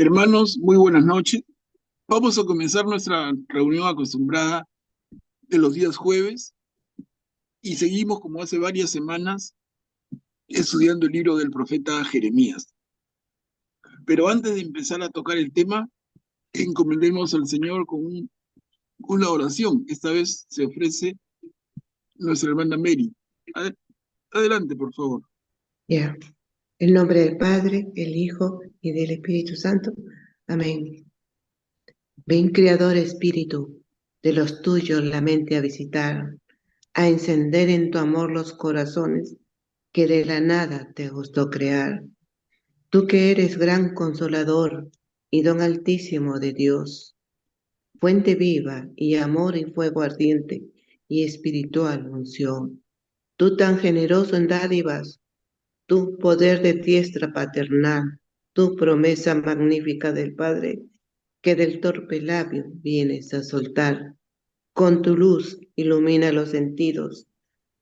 Hermanos, muy buenas noches. Vamos a comenzar nuestra reunión acostumbrada de los días jueves y seguimos como hace varias semanas estudiando el libro del profeta Jeremías. Pero antes de empezar a tocar el tema, encomendemos al Señor con una oración. Esta vez se ofrece nuestra hermana Mary. Adelante, por favor. Ya. En nombre del Padre, el Hijo y del Espíritu Santo. Amén. Ven, Creador Espíritu, de los tuyos la mente a visitar, a encender en tu amor los corazones que de la nada te gustó crear. Tú que eres gran consolador y don altísimo de Dios, fuente viva y amor y fuego ardiente y espiritual unción. Tú tan generoso en dádivas, tu poder de diestra paternal, tu promesa magnífica del Padre, que del torpe labio vienes a soltar. Con tu luz ilumina los sentidos,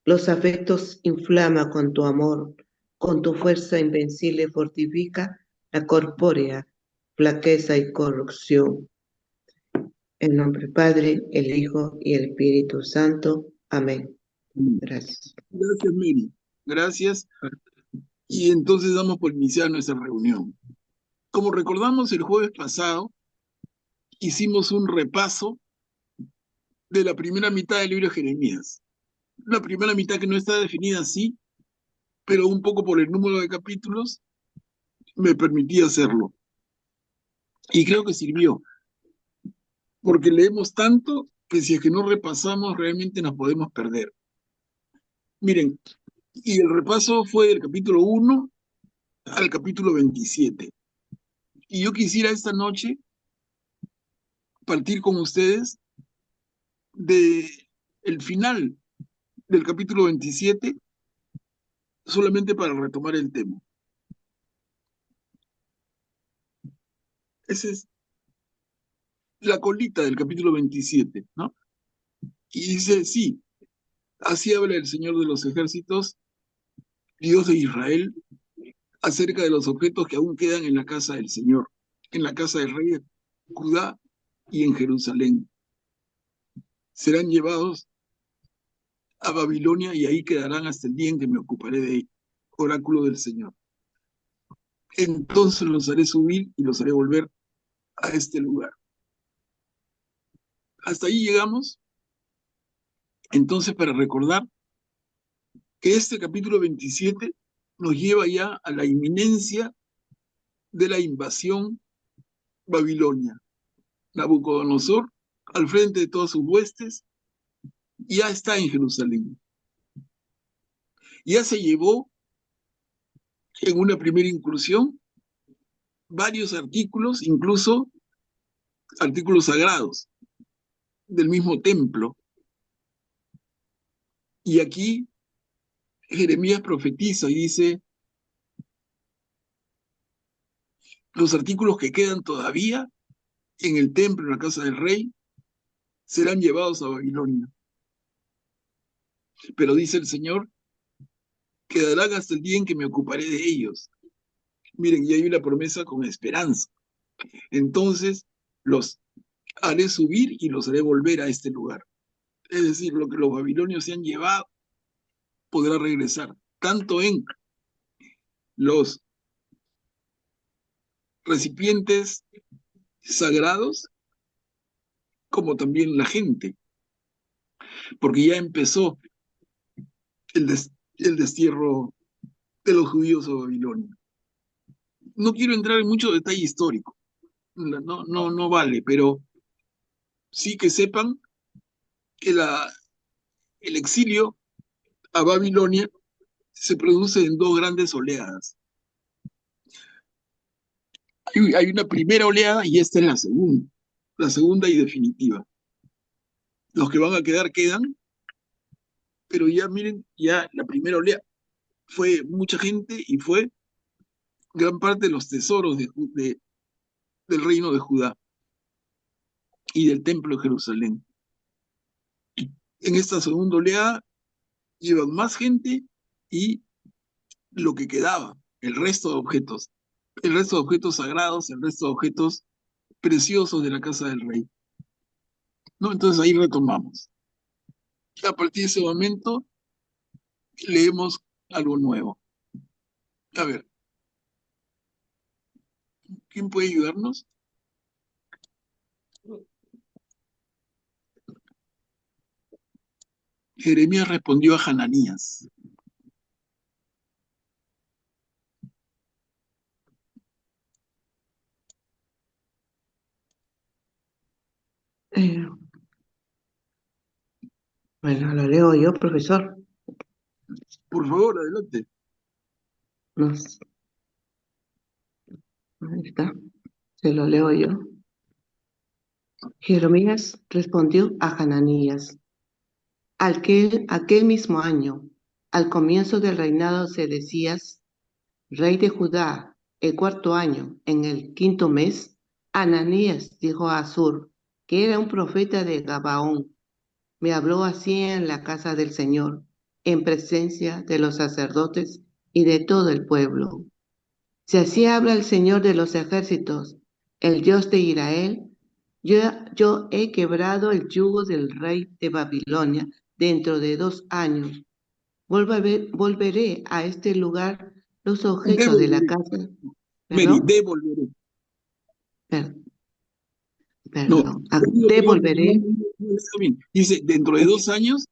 los afectos inflama con tu amor, con tu fuerza invencible fortifica la corpórea flaqueza y corrupción. En nombre del Padre, el Hijo y el Espíritu Santo. Amén. Gracias. Gracias, Mary. Gracias. Y entonces damos por iniciar nuestra reunión. Como recordamos el jueves pasado, hicimos un repaso de la primera mitad del libro de Jeremías. La primera mitad que no está definida así, pero un poco por el número de capítulos me permitía hacerlo. Y creo que sirvió, porque leemos tanto que si es que no repasamos realmente nos podemos perder. Miren, y el repaso fue del capítulo 1 al capítulo 27. Y yo quisiera esta noche partir con ustedes de el final del capítulo 27 solamente para retomar el tema. Esa es la colita del capítulo 27, ¿no? Y dice, sí, así habla el Señor de los ejércitos, Dios de Israel, acerca de los objetos que aún quedan en la casa del Señor, en la casa del rey de Judá y en Jerusalén. Serán llevados a Babilonia y ahí quedarán hasta el día en que me ocuparé de ellos. Oráculo del Señor. Entonces los haré subir y los haré volver a este lugar. Hasta ahí llegamos. Entonces, para recordar que este capítulo 27 nos lleva ya a la inminencia de la invasión babilonia. Nabucodonosor, al frente de todas sus huestes, ya está en Jerusalén. Ya se llevó en una primera incursión varios artículos, incluso artículos sagrados del mismo templo. Y aquí Jeremías profetiza y dice, los artículos que quedan todavía en el templo, en la casa del rey, serán llevados a Babilonia. Pero dice el Señor, quedarán hasta el día en que me ocuparé de ellos. Miren, y hay una promesa con esperanza. Entonces los haré subir y los haré volver a este lugar. Es decir, lo que los babilonios se han llevado podrá regresar, tanto en los recipientes sagrados como también la gente, porque ya empezó el, el destierro de los judíos a Babilonia. No quiero entrar en mucho detalle histórico, no vale, pero sí que sepan que el exilio a Babilonia se produce en dos grandes oleadas. Hay una primera oleada y esta es la segunda y definitiva. Los que van a quedar quedan, pero ya miren, ya la primera oleada fue mucha gente y fue gran parte de los tesoros del reino de Judá y del templo de Jerusalén. Y en esta segunda oleada llevan más gente y lo que quedaba, el resto de objetos. el resto de objetos sagrados, el resto de objetos preciosos de la casa del rey. ¿No? Entonces ahí retomamos. A partir de ese momento leemos algo nuevo. A ver, ¿quién puede ayudarnos? Jeremías respondió a Hananías. Eh, bueno, lo leo yo, profesor. Por favor, adelante. Nos, ahí está, se lo leo yo. Jeremías respondió a Hananías. Aquel mismo año, al comienzo del reinado de Sedecías, rey de Judá, el cuarto año, en el quinto mes, Ananías dijo a Azur, que era un profeta de Gabaón, me habló así en la casa del Señor, en presencia de los sacerdotes y de todo el pueblo. Si así habla el Señor de los ejércitos, el Dios de Israel, yo he quebrado el yugo del rey de Babilonia dentro de 2 años. Volveré a este lugar los objetos de la Devolveré. casa. Mary, ¿Perdón? devolveré. Per- No, Perdón. digo, perdón, porque Devolveré, no está bien. Dice, dentro de 2 años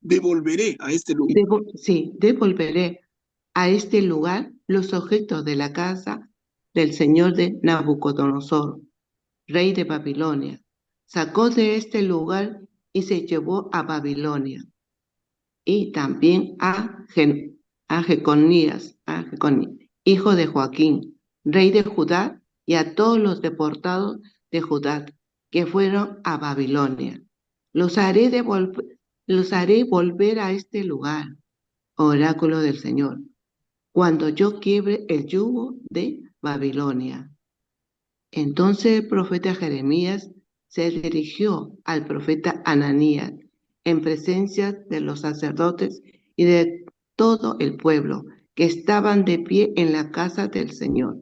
devolveré a este lugar. sí, devolveré a este lugar los objetos de la casa del señor de Nabucodonosor, rey de Babilonia. Sacó de este lugar y se llevó a Babilonia. Y también a Jeconías, hijo de Joaquín, rey de Judá, y a todos los deportados de Judá que fueron a Babilonia. Los haré, los haré volver a este lugar, oráculo del Señor, cuando yo quiebre el yugo de Babilonia. Entonces el profeta Jeremías se dirigió al profeta Ananías en presencia de los sacerdotes y de todo el pueblo que estaban de pie en la casa del Señor.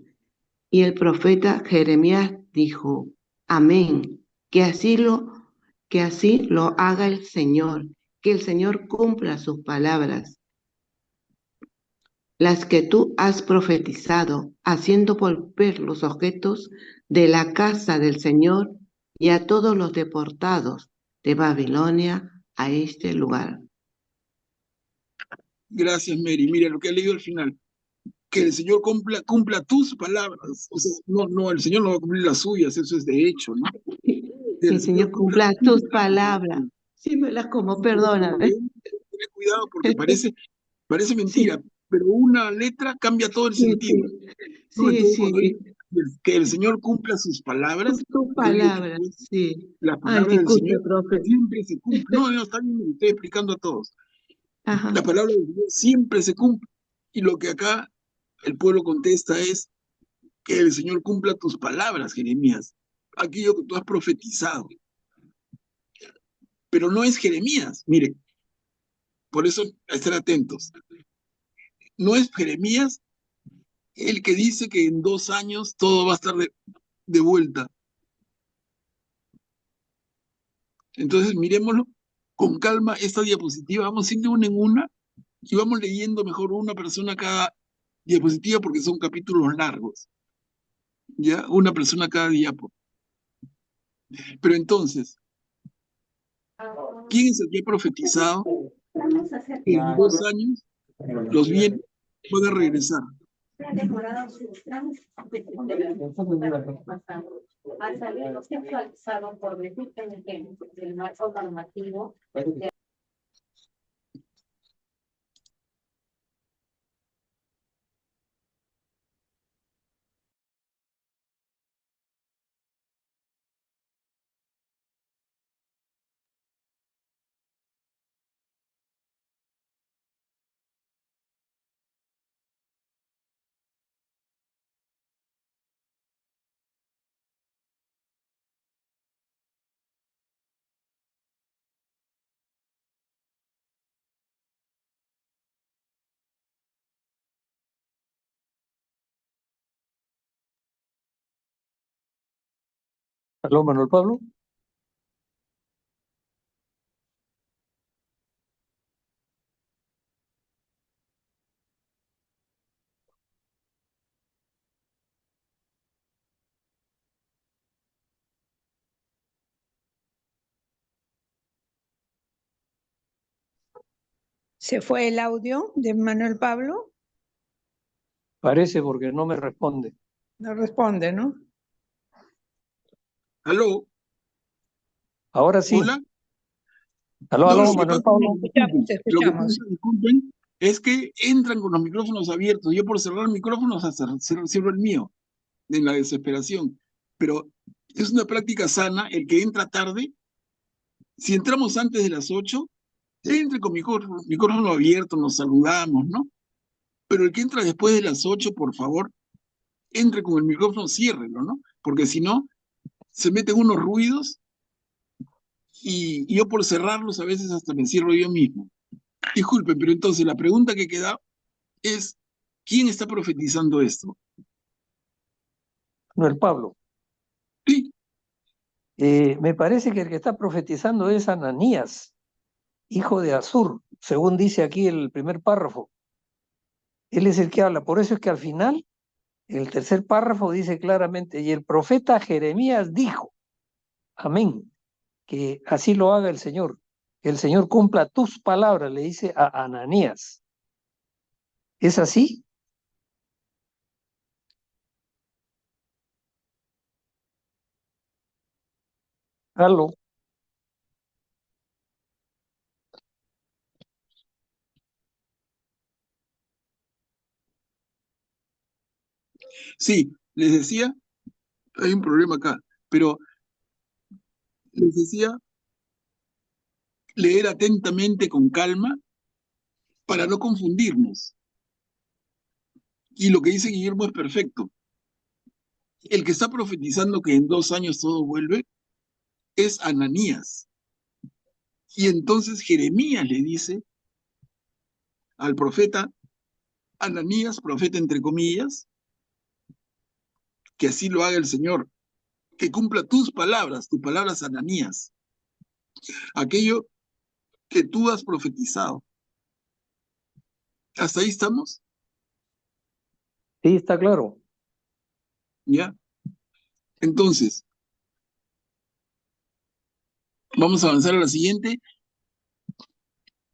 Y el profeta Jeremías dijo, Amén, que así lo haga el Señor, que el Señor cumpla sus palabras, las que tú has profetizado, haciendo volver los objetos de la casa del Señor y a todos los deportados de Babilonia a este lugar. Gracias, Mary. Mira lo que ha leído al final. Que el Señor cumpla tus palabras. O sea, no, el Señor no va a cumplir las suyas, eso es de hecho, ¿no? Que Que el el Señor Señor cumpla cumpla tus tus palabras. palabras. Sí, me las como, Por eso perdóname. leemos, tener cuidado porque parece mentira, Sí, pero una letra cambia todo el sí, sentido. sí, ¿No? sí, Entonces, cuando sí. dice que el Señor cumpla sus palabras, Tus yo digo, por palabras, supuesto, sí. las Ay, palabras del disculpe, Señor profe. siempre se cumplen. No, no, está bien, me estoy explicando a todos. Ajá. La palabra del Señor siempre se cumple. Y lo que acá el pueblo contesta es que el Señor cumpla tus palabras, Jeremías, aquello que tú has profetizado. Pero no es Jeremías, mire, por eso estar atentos. No es Jeremías el que dice que en 2 años todo va a estar de vuelta. Entonces, miremoslo con calma esta diapositiva, vamos a ir de una en una y vamos leyendo mejor una persona cada diapositiva porque son capítulos largos, ¿ya? Una persona cada diapo. Pero entonces, ¿quién es el que ha profetizado que en 2 años los bienes van a regresar? Ha demorado sus trámites al salir actualizado por decir el marco normativo Aló, Manuel Pablo. ¿Se fue el audio de Manuel Pablo? Parece porque no me responde. No responde, ¿no? ¿Aló? Ahora sí. ¿Hola? Aló, No, aló, lo que Manuel pasa, Pablo. Te lo que escuchamos. pasa, disculpen, es que entran con los micrófonos abiertos. Yo por cerrar micrófonos hasta cierro el mío, en la desesperación. Pero es una práctica sana el que entra tarde. Si entramos antes de las 8, entre con micrófono abierto, nos saludamos, ¿no? Pero el que entra después de las 8, por favor, entre con el micrófono, ciérrelo, ¿no? Porque si no, se meten unos ruidos y yo por cerrarlos a veces hasta me cierro yo mismo. Disculpen, pero entonces la pregunta que queda es, ¿quién está profetizando esto? Manuel Pablo. Sí, Me parece que el que está profetizando es Ananías, hijo de Azur, según dice aquí el primer párrafo. Él es el que habla. Por eso es que al final, el tercer párrafo dice claramente, y el profeta Jeremías dijo, amén, que así lo haga que el Señor cumpla tus palabras, le dice a Ananías. ¿Es así? Aló. sí, les decía, hay un problema acá, pero les decía leer atentamente con calma para no confundirnos. Y lo que dice Guillermo es perfecto. El que está profetizando que en 2 años todo vuelve es Ananías. Y entonces Jeremías le dice al profeta Ananías, profeta entre comillas, que así lo haga el Señor, que cumpla tus palabras Ananías, aquello que tú has profetizado. ¿Hasta ahí estamos? Sí, está claro. ¿Ya? Entonces, vamos a avanzar a la siguiente.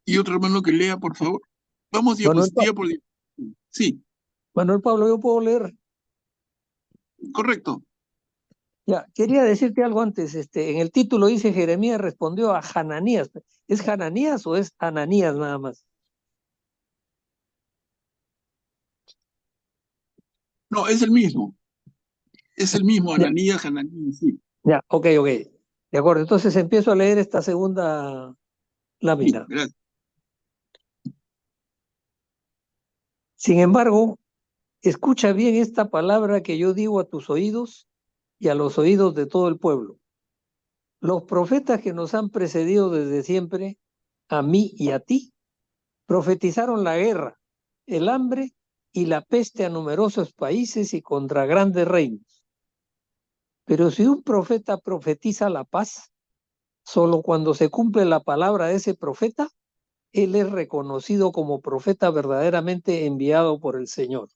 Y otro hermano que lea, por favor. Vamos Manuel, diapositiva por diapositiva. Sí, Manuel Pablo, yo puedo leer. correcto. Ya, quería decirte algo antes. En el título dice Jeremías respondió a Hananías. ¿Es Hananías o es Ananías nada más? No, es el mismo. Es el mismo, Ya, Ananías, Hananías, sí. ya, ok, ok. De acuerdo, entonces empiezo a leer esta segunda Sí, lámina. gracias. Sin embargo, escucha bien esta palabra que yo digo a tus oídos y a los oídos de todo el pueblo. Los profetas que nos han precedido desde siempre, a mí y a ti, profetizaron la guerra, el hambre y la peste a numerosos países y contra grandes reinos. Pero si un profeta profetiza la paz, solo cuando se cumple la palabra de ese profeta, él es reconocido como profeta verdaderamente enviado por el Señor.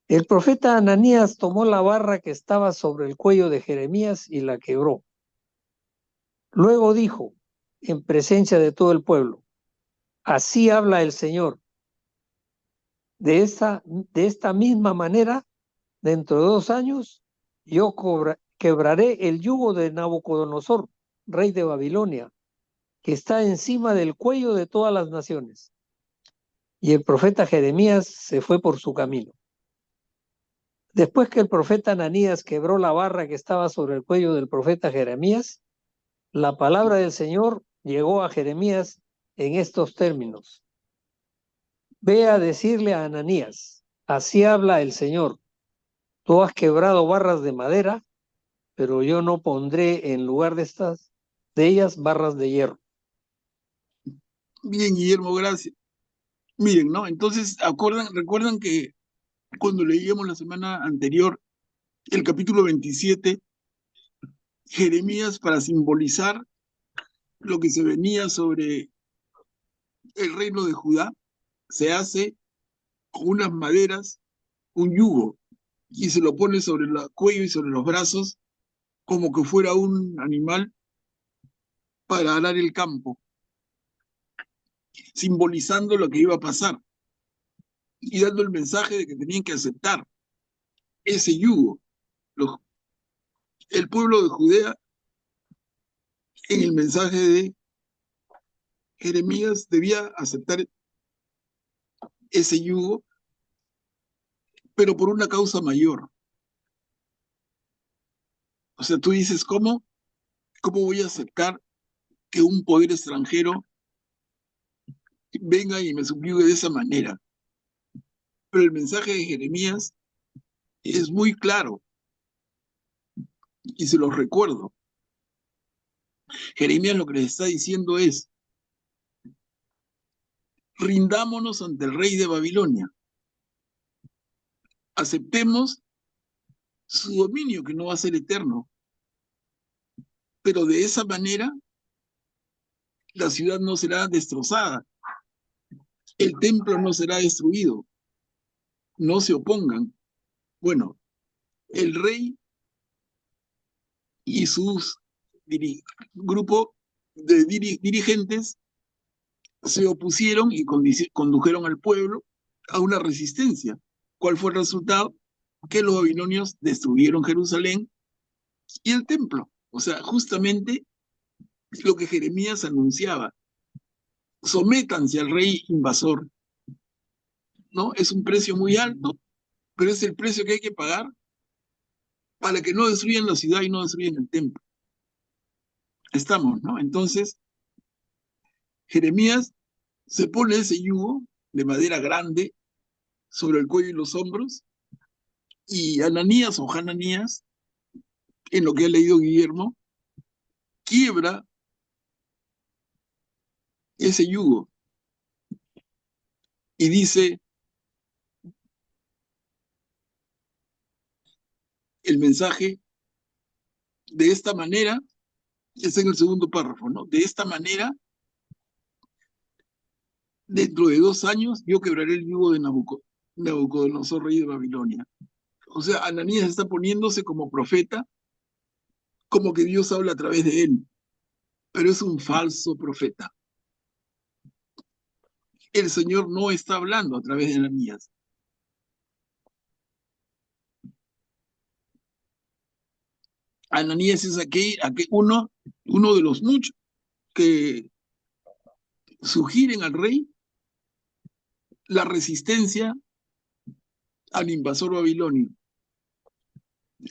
El profeta Ananías tomó la barra que estaba sobre el cuello de Jeremías y la quebró. Luego dijo, en presencia de todo el pueblo, así habla el Señor. De esta misma manera, dentro de 2 años, yo quebraré el yugo de Nabucodonosor, rey de Babilonia, que está encima del cuello de todas las naciones. Y el profeta Jeremías se fue por su camino. Después que el profeta Ananías quebró la barra que estaba sobre el cuello del profeta Jeremías, la palabra del Señor llegó a Jeremías en estos términos. Ve a decirle a Ananías, así habla el Señor, tú has quebrado barras de madera, pero yo no pondré en lugar de ellas barras de hierro. Bien, Guillermo, gracias. Miren, ¿no? Entonces, recuerdan que cuando leíamos la semana anterior el capítulo 27 Jeremías, para simbolizar lo que se venía sobre el reino de Judá, se hace con unas maderas un yugo y se lo pone sobre el cuello y sobre los brazos como que fuera un animal para arar el campo, simbolizando lo que iba a pasar y dando el mensaje de que tenían que aceptar ese yugo. El pueblo de Judea, en el mensaje de Jeremías, debía aceptar ese yugo, pero por una causa mayor. O sea, tú dices, ¿cómo voy a aceptar que un poder extranjero venga y me subyugue de esa manera? Pero el mensaje de Jeremías es muy claro y se los recuerdo. Jeremías lo que les está diciendo es, rindámonos ante el rey de Babilonia, aceptemos su dominio que no va a ser eterno, pero de esa manera la ciudad no será destrozada, el templo no será destruido, no se opongan. Bueno, el rey y sus grupo de dirigentes se opusieron y condujeron al pueblo a una resistencia. ¿Cuál fue el resultado? Que los babilonios destruyeron Jerusalén y el templo. O sea, justamente lo que Jeremías anunciaba. Sométanse al rey invasor, ¿no? Es un precio muy alto, pero es el precio que hay que pagar para que no destruyan la ciudad y no destruyan el templo. Estamos, ¿no? Entonces, Jeremías se pone ese yugo de madera grande sobre el cuello y los hombros, y Ananías o Hananías, en lo que ha leído Guillermo, quiebra ese yugo y dice el mensaje de esta manera, está en el segundo párrafo, ¿no? De esta manera, dentro de 2 años, yo quebraré el yugo de Nabucodonosor, rey de Babilonia. O sea, Ananías está poniéndose como profeta, como que Dios habla a través de él, pero es un falso profeta. El Señor no está hablando a través de Ananías. Ananías es uno de los muchos que sugieren al rey la resistencia al invasor babilonio.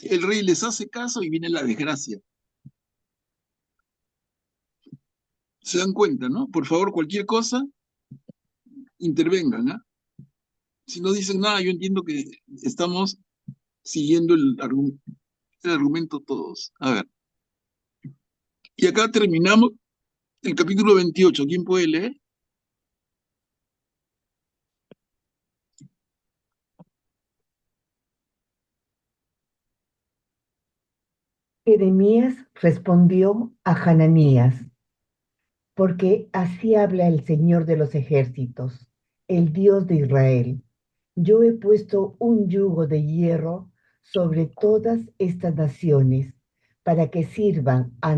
El rey les hace caso y viene la desgracia. ¿Se dan cuenta, no? Por favor, cualquier cosa, intervengan, ¿ah? Si no dicen nada, yo entiendo que estamos siguiendo el argumento todos. A ver. Y acá terminamos el capítulo 28. ¿Quién puede leer? Jeremías respondió a Hananías, porque así habla el Señor de los ejércitos, el Dios de Israel. Yo he puesto un yugo de hierro sobre todas estas naciones para que sirvan a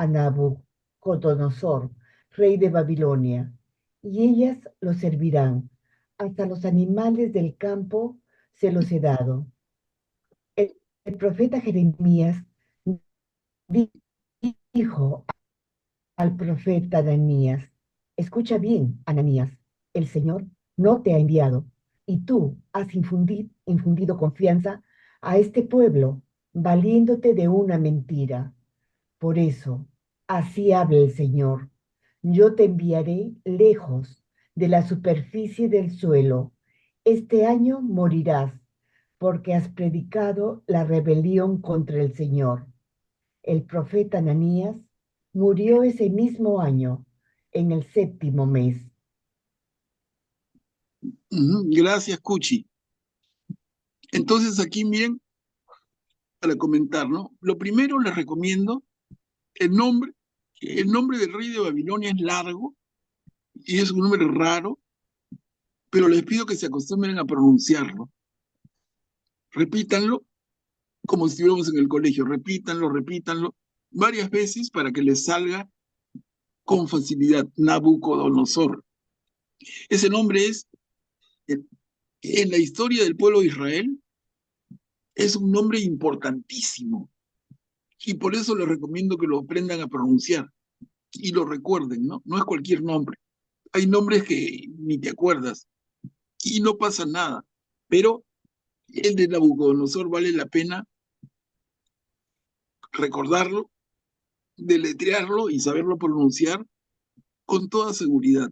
Nabucodonosor, rey de Babilonia, y ellas lo servirán. Hasta los animales del campo se los he dado. El profeta Jeremías dijo al profeta Ananías, escucha bien, Ananías, el Señor no te ha enviado y tú has infundido confianza a este pueblo, valiéndote de una mentira. Por eso, así habla el Señor, yo te enviaré lejos de la superficie del suelo. Este año morirás porque has predicado la rebelión contra el Señor. El profeta Ananías murió ese mismo año, en el 7º mes. Gracias, Cuchi. Entonces aquí miren para comentar, ¿no? Lo primero les recomiendo el nombre. El nombre del rey de Babilonia es largo y es un nombre raro, pero les pido que se acostumbren a pronunciarlo. Repítanlo como si estuviéramos en el colegio. Repítanlo, repítanlo varias veces para que les salga con facilidad. Nabucodonosor. Ese nombre es, en la historia del pueblo de Israel, es un nombre importantísimo. Y por eso les recomiendo que lo aprendan a pronunciar y lo recuerden, ¿no? No es cualquier nombre. Hay nombres que ni te acuerdas y no pasa nada. Pero el de Nabucodonosor vale la pena recordarlo, deletrearlo y saberlo pronunciar con toda seguridad.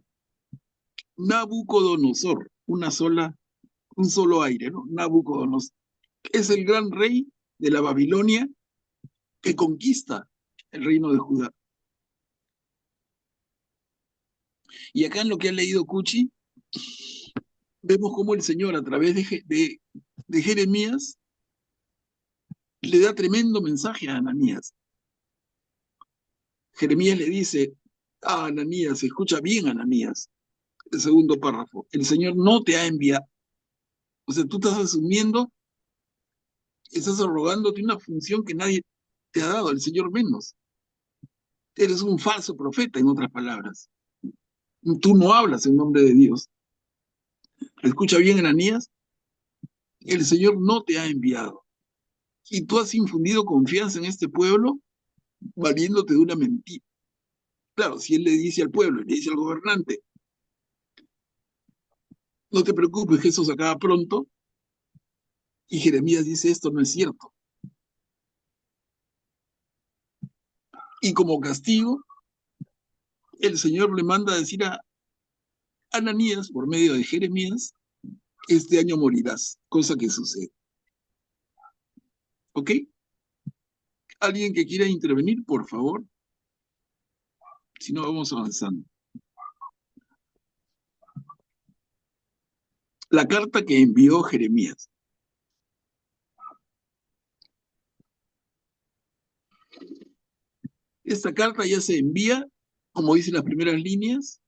Nabucodonosor, un solo aire, ¿no? Nabucodonosor. Es el gran rey de la Babilonia que conquista el reino de Judá. Y acá en lo que ha leído Cuchi, vemos cómo el Señor a través de Jeremías le da tremendo mensaje a Ananías. Jeremías le dice a Ananías, escucha bien Ananías, el segundo párrafo, el Señor no te ha enviado. O sea, tú estás asumiendo, estás arrogándote una función que nadie te ha dado, el Señor menos. Eres un falso profeta, en otras palabras. Tú no hablas en nombre de Dios. Escucha bien, Ananías, el Señor no te ha enviado. Y tú has infundido confianza en este pueblo valiéndote de una mentira. Claro, si él le dice al pueblo, le dice al gobernante, no te preocupes que eso se acaba pronto, y Jeremías dice, esto no es cierto. Y como castigo, el Señor le manda a decir a Ananías, por medio de Jeremías, este año morirás, cosa que sucede. ¿Ok? ¿Alguien que quiera intervenir, por favor? Si no, vamos avanzando. La carta que envió Jeremías. Esta carta ya se envía, como dicen las primeras líneas,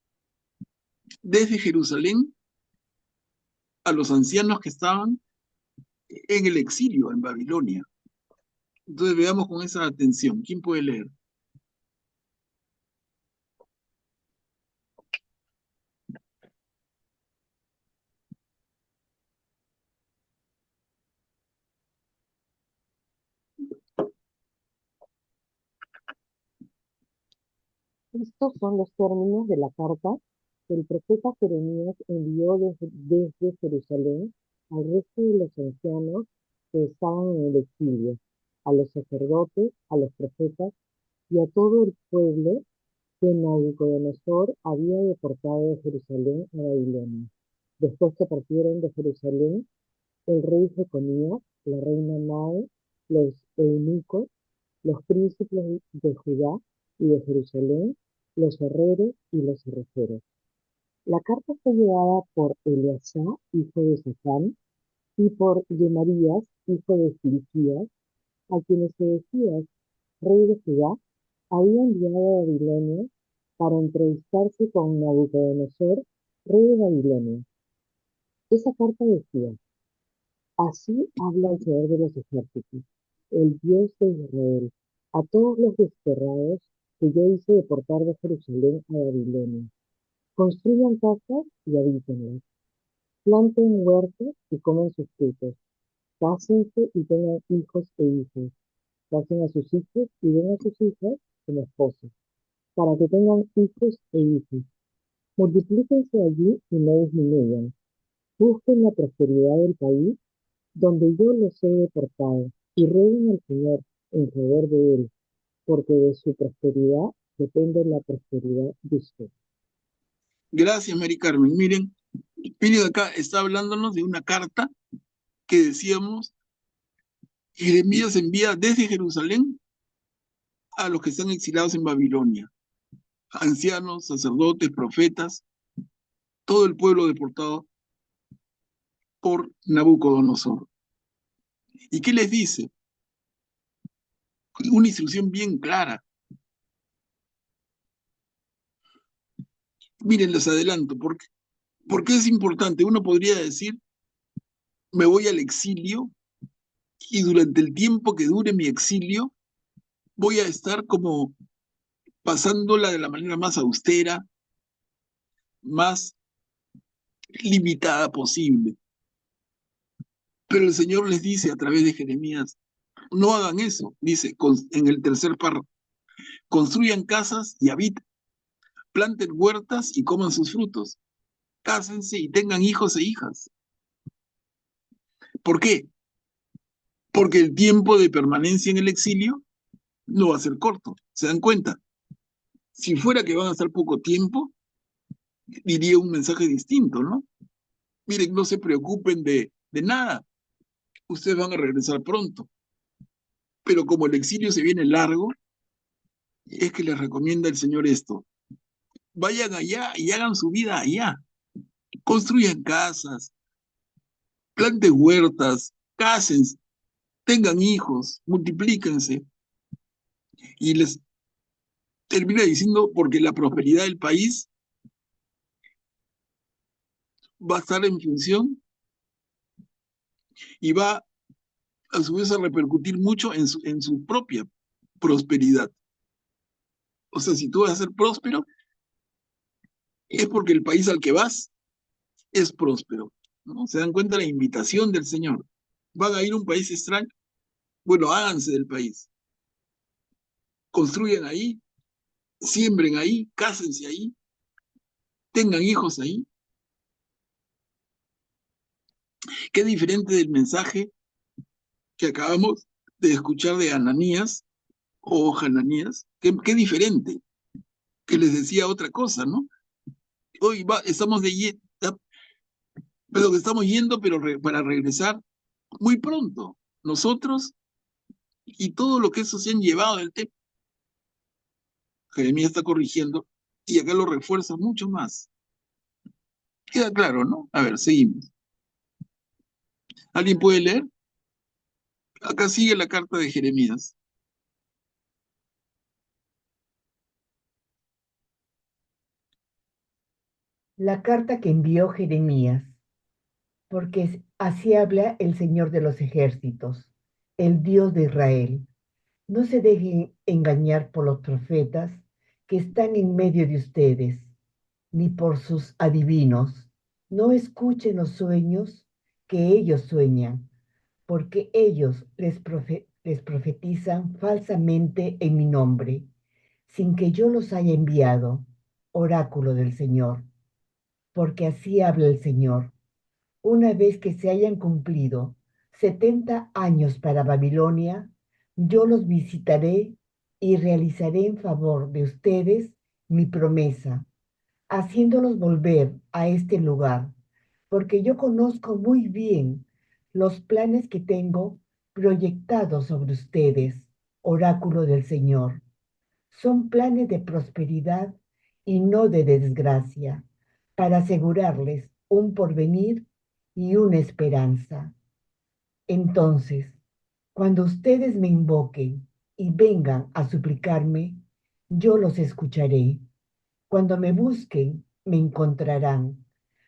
desde Jerusalén a los ancianos que estaban en el exilio en Babilonia. Entonces veamos con esa atención. ¿Quién puede leer? Estos son los términos de la carta que el profeta Jeremías envió desde Jerusalén al resto de los ancianos que estaban en el exilio, a los sacerdotes, a los profetas y a todo el pueblo que Nabucodonosor había deportado de Jerusalén a Babilonia. Después que partieron de Jerusalén, el rey Jeconías, la reina Mae, los eunucos, los príncipes de Judá y de Jerusalén, los herreros y los herrejeros. La carta fue llevada por Eleazar, hijo de Safán, y por Gemarías, hijo de Hilcías, a quienes Sedecías, rey de Judá, había enviado a Babilonia para entrevistarse con Nabucodonosor, rey de Babilonia. Esa carta decía: así habla el Señor de los ejércitos, el Dios de Israel, a todos los desterrados que yo hice deportar de Jerusalén a Babilonia. Construyan casas y habítenlas, planten huertos y coman sus frutos, cásense y tengan hijos e hijas, casen a sus hijos y den a sus hijas como esposas, para que tengan hijos e hijas. Multiplíquense allí y no disminuyan. Busquen la prosperidad del país donde yo los he deportado, y rueguen al Señor en favor de él, porque de su prosperidad depende la prosperidad de usted. Gracias, Mary Carmen. Miren, acá está hablándonos de una carta que decíamos, Jeremías envía desde Jerusalén a los que están exilados en Babilonia, ancianos, sacerdotes, profetas, todo el pueblo deportado por Nabucodonosor. ¿Y qué les dice? una instrucción bien clara. Miren, les adelanto, ¿por qué es importante? Uno podría decir, me voy al exilio y durante el tiempo que dure mi exilio voy a estar como pasándola de la manera más austera, más limitada posible. Pero el Señor les dice a través de Jeremías, no hagan eso, dice en el tercer párrafo, construyan casas y habiten, planten huertas y coman sus frutos, cásense y tengan hijos e hijas. ¿Por qué? Porque el tiempo de permanencia en el exilio no va a ser corto. ¿Se dan cuenta? Si fuera que van a estar poco tiempo, diría un mensaje distinto, ¿no? Miren, no se preocupen de nada, ustedes van a regresar pronto. Pero como el exilio se viene largo, es que les recomienda el Señor esto. Vayan allá y hagan su vida allá. Construyan casas, planten huertas, cásense, tengan hijos, multiplíquense. Y les termina diciendo, porque la prosperidad del país va a estar en función y va a su vez a repercutir mucho en su propia prosperidad. O sea, si tú vas a ser próspero, es porque el país al que vas es próspero, ¿no? ¿Se dan cuenta la invitación del Señor? ¿Van a ir a un país extraño? Bueno, háganse del país. Construyan ahí, siembren ahí, cásense ahí, tengan hijos ahí. Qué diferente del mensaje que acabamos de escuchar de Ananías o Hananías. Qué diferente, que les decía otra cosa, ¿no? Hoy estamos pero que estamos yendo, pero para regresar muy pronto. Nosotros y todo lo que eso se han llevado del tema. Jeremías está corrigiendo y acá lo refuerza mucho más. Queda claro, ¿no? A ver, seguimos. ¿Alguien puede leer? Acá sigue la carta de Jeremías. La carta que envió Jeremías, porque así habla el Señor de los ejércitos, el Dios de Israel. No se dejen engañar por los profetas que están en medio de ustedes, ni por sus adivinos. No escuchen los sueños que ellos sueñan, porque ellos les profetizan falsamente en mi nombre, sin que yo los haya enviado, oráculo del Señor. Porque así habla el Señor. Una vez que se hayan cumplido 70 años para Babilonia, yo los visitaré y realizaré en favor de ustedes mi promesa, haciéndolos volver a este lugar, porque yo conozco muy bien los planes que tengo proyectados sobre ustedes, oráculo del Señor. Son planes de prosperidad y no de desgracia, para asegurarles un porvenir y una esperanza. Entonces, cuando ustedes me invoquen y vengan a suplicarme, yo los escucharé. Cuando me busquen, me encontrarán,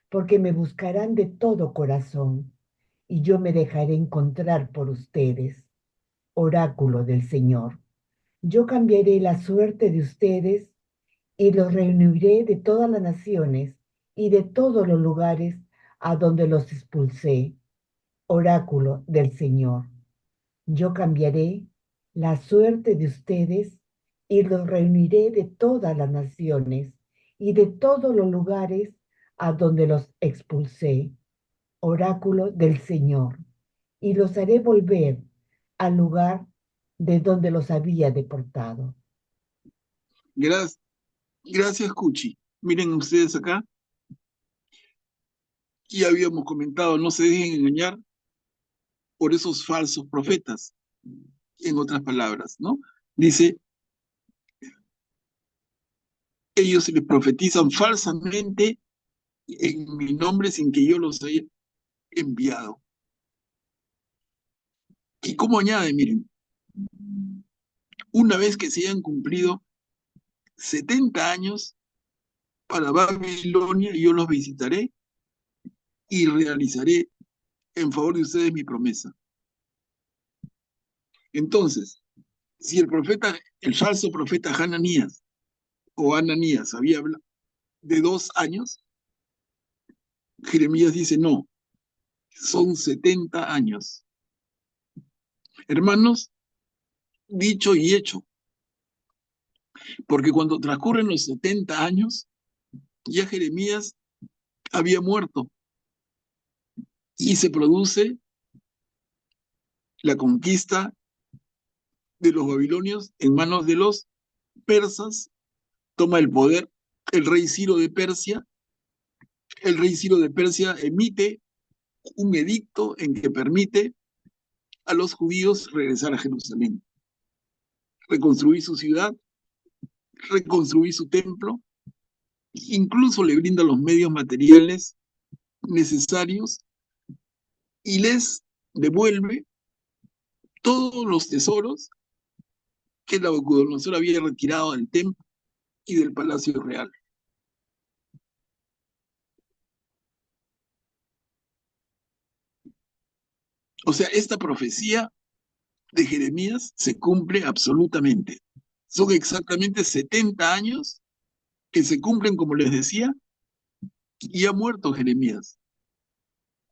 porque me buscarán de todo corazón, y yo me dejaré encontrar por ustedes, oráculo del Señor. Yo cambiaré la suerte de ustedes y los reuniré de todas las naciones y de todos los lugares a donde los expulsé, oráculo del Señor. Yo cambiaré la suerte de ustedes y los reuniré de todas las naciones y de todos los lugares a donde los expulsé, oráculo del Señor, y los haré volver al lugar de donde los había deportado. Gracias, Cuchi. Miren ustedes acá, ya habíamos comentado, no se dejen engañar por esos falsos profetas, en otras palabras, ¿no? Dice, ellos les profetizan falsamente en mi nombre sin que yo los haya enviado. ¿Y cómo añade? Miren, una vez que se hayan cumplido 70 años para Babilonia, yo los visitaré y realizaré en favor de ustedes mi promesa. Entonces, si el falso profeta Hananías o Ananías había hablado de 2 años, Jeremías dice no, son 70 años. Hermanos, dicho y hecho, porque cuando transcurren los 70 años, ya Jeremías había muerto y se produce la conquista de los babilonios en manos de los persas, toma el poder el rey Ciro de Persia. El rey Ciro de Persia emite un edicto en que permite a los judíos regresar a Jerusalén, reconstruir su ciudad, reconstruir su templo, incluso le brinda los medios materiales necesarios y les devuelve todos los tesoros que Nabucodonosor había retirado del templo y del palacio real. O sea, esta profecía de Jeremías se cumple absolutamente. Son exactamente 70 años que se cumplen, como les decía, y ha muerto Jeremías,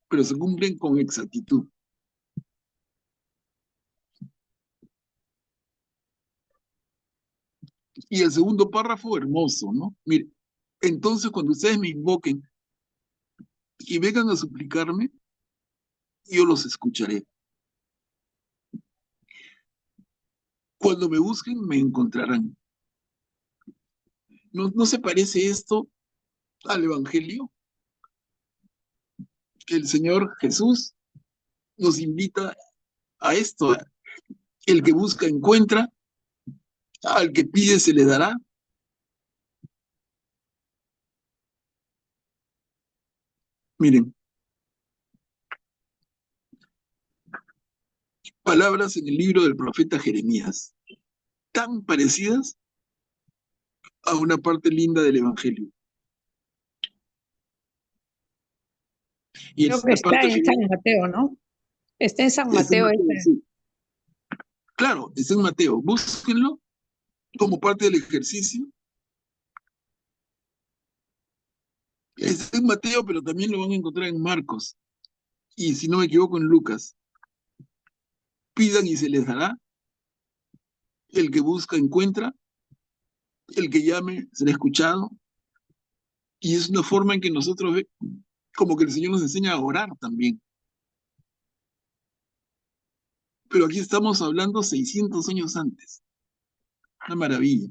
pero se cumplen con exactitud. Y el segundo párrafo, hermoso, ¿no? Mire, entonces cuando ustedes me invoquen y vengan a suplicarme, yo los escucharé. Cuando me busquen, me encontrarán. ¿No se parece esto al Evangelio? Que el Señor Jesús nos invita a esto. El que busca, encuentra. Al que pide, se le dará. Miren, palabras en el libro del profeta Jeremías, tan parecidas a una parte linda del Evangelio. Y Creo que esta está parte en final San Mateo, ¿no? Está en San es en Mateo Mateo, este. sí. Claro, es en Mateo. Búsquenlo como parte del ejercicio. Es en Mateo, pero también lo van a encontrar en Marcos. Y si no me equivoco, en Lucas. Pidan y se les dará. El que busca, encuentra. El que llame, será escuchado. Y es una forma en que nosotros, como que el Señor nos enseña a orar también. Pero aquí estamos hablando 600 años antes. Una maravilla.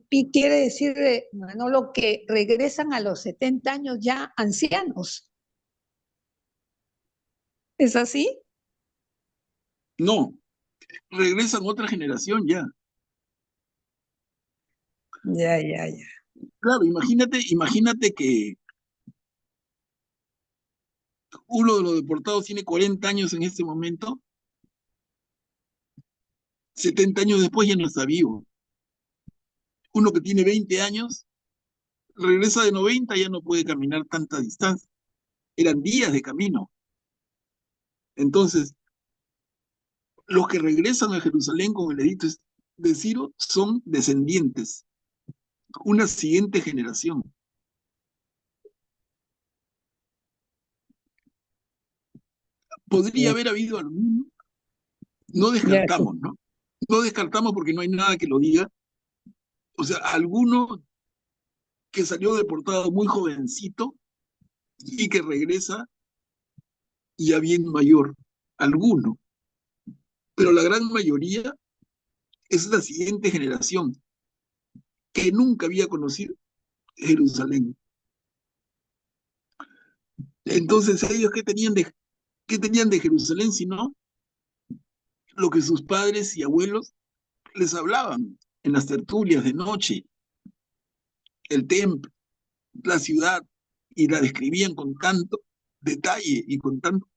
Y quiere decir, Manolo, que regresan a los 70 años ya ancianos. ¿Es así? No, regresan otra generación ya. Ya, ya, ya. Claro, imagínate que uno de los deportados tiene 40 años en este momento, 70 años después ya no está vivo. Uno que tiene 20 años, regresa de 90, ya no puede caminar tanta distancia. Eran días de camino. Entonces, los que regresan a Jerusalén con el edicto de Ciro son descendientes, una siguiente generación. Podría haber habido alguno, no Ya, descartamos, ¿no? No descartamos porque no hay nada que lo diga. O sea, alguno que salió deportado muy jovencito y que regresa ya bien mayor, alguno. Pero la gran mayoría es la siguiente generación que nunca había conocido Jerusalén. Entonces, ellos, qué tenían de Jerusalén sino lo que sus padres y abuelos les hablaban en las tertulias de noche, el templo, la ciudad, y la describían con tanto detalle y con tanto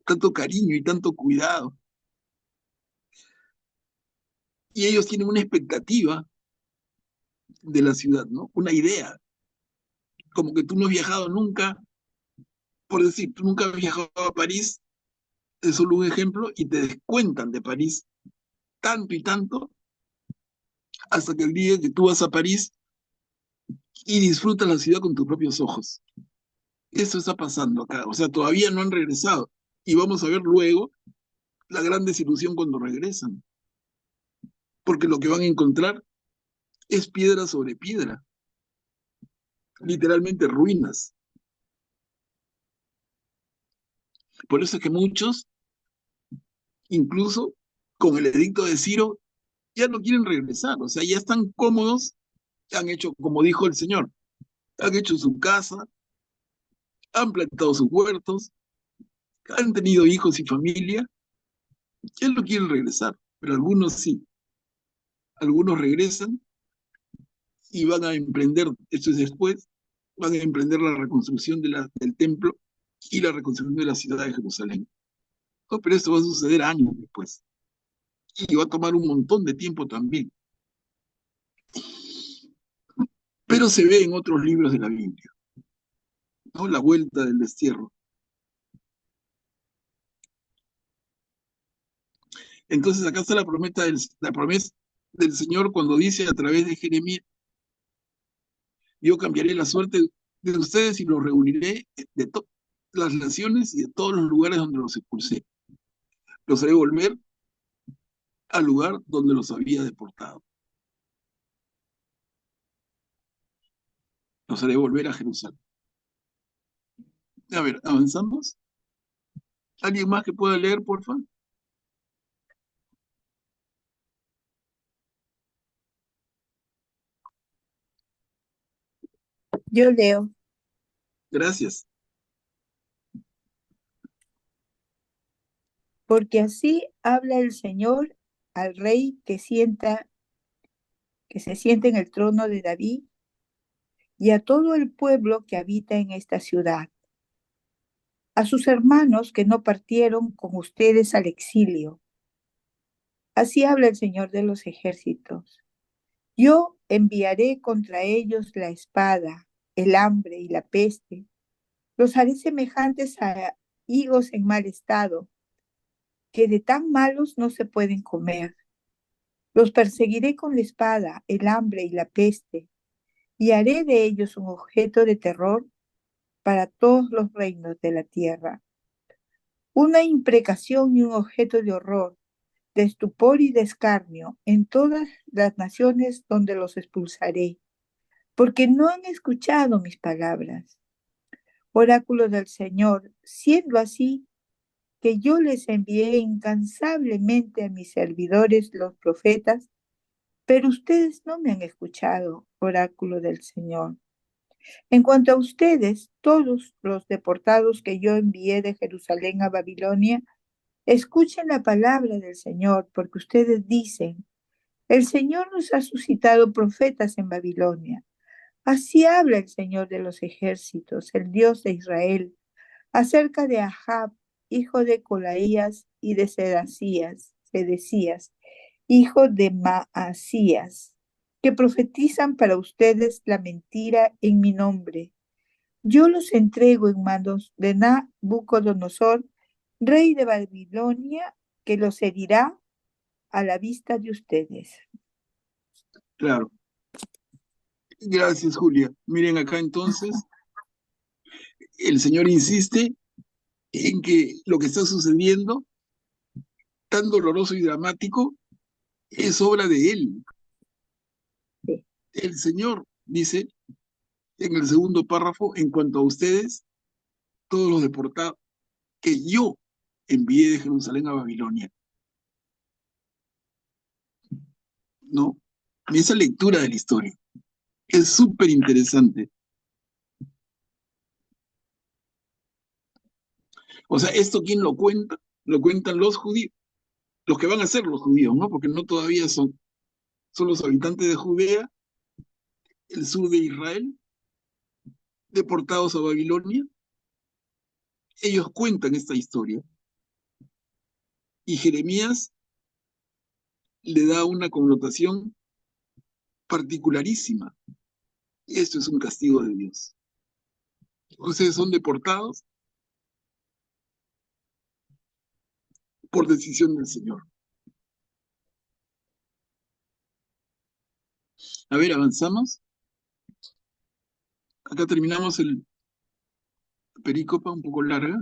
tanto cariño y tanto cuidado. Y ellos tienen una expectativa de la ciudad, ¿no? Una idea. Como que tú no has viajado nunca, por decir, tú nunca has viajado a París, es solo un ejemplo, y te descuentan de París tanto y tanto, hasta que el día que tú vas a París y disfrutas la ciudad con tus propios ojos. Eso está pasando acá, o sea, todavía no han regresado. Y vamos a ver luego la gran desilusión cuando regresan, porque lo que van a encontrar es piedra sobre piedra, literalmente ruinas. Por eso es que muchos, incluso con el edicto de Ciro, ya no quieren regresar, o sea, ya están cómodos, han hecho, como dijo el Señor, han hecho su casa, han plantado sus huertos, han tenido hijos y familia, ya no quieren regresar, pero algunos sí, algunos regresan y van a emprender, esto es después, van a emprender la reconstrucción del templo y la reconstrucción de la ciudad de Jerusalén. No, pero esto va a suceder años después y va a tomar un montón de tiempo también. Pero se ve en otros libros de la Biblia, ¿no? La vuelta del destierro. Entonces acá está la promesa del Señor cuando dice a través de Jeremías, yo cambiaré la suerte de ustedes y los reuniré de todas las naciones y de todos los lugares donde los expulsé. Los haré volver al lugar donde los había deportado. Los haré volver a Jerusalén. A ver, avanzamos. ¿Alguien más que pueda leer, por favor? Yo leo. Gracias. Porque así habla el Señor al rey que se sienta en el trono de David y a todo el pueblo que habita en esta ciudad, a sus hermanos que no partieron con ustedes al exilio. Así habla el Señor de los ejércitos. Yo enviaré contra ellos la espada, el hambre y la peste. Los haré semejantes a higos en mal estado, que de tan malos no se pueden comer. Los perseguiré con la espada, el hambre y la peste, y haré de ellos un objeto de terror para todos los reinos de la tierra. Una imprecación y un objeto de horror, de estupor y de escarnio en todas las naciones donde los expulsaré, porque no han escuchado mis palabras. Oráculo del Señor, siendo así, que yo les envié incansablemente a mis servidores los profetas, pero ustedes no me han escuchado, oráculo del Señor. En cuanto a ustedes, todos los deportados que yo envié de Jerusalén a Babilonia, escuchen la palabra del Señor, porque ustedes dicen, el Señor nos ha suscitado profetas en Babilonia. Así habla el Señor de los ejércitos, el Dios de Israel, acerca de Ahab, hijo de Colaías, y de Sedecías, hijo de Maasías, que profetizan para ustedes la mentira en mi nombre. Yo los entrego en manos de Nabucodonosor, rey de Babilonia, que los herirá a la vista de ustedes. Claro. Gracias, Julia. Miren acá entonces, el Señor insiste en que lo que está sucediendo, tan doloroso y dramático, es obra de Él. El Señor dice en el segundo párrafo, en cuanto a ustedes, todos los deportados, que yo envié de Jerusalén a Babilonia. ¿No? Esa lectura de la historia es súper interesante. O sea, ¿esto quién lo cuenta? Lo cuentan los judíos, los que van a ser los judíos, ¿no? Porque no todavía son los habitantes de Judea, el sur de Israel, deportados a Babilonia. Ellos cuentan esta historia Y Jeremías le da una connotación particularísima. Esto es un castigo de Dios. Ustedes son deportados por decisión del Señor. A ver, avanzamos. Acá terminamos el perícopa un poco larga.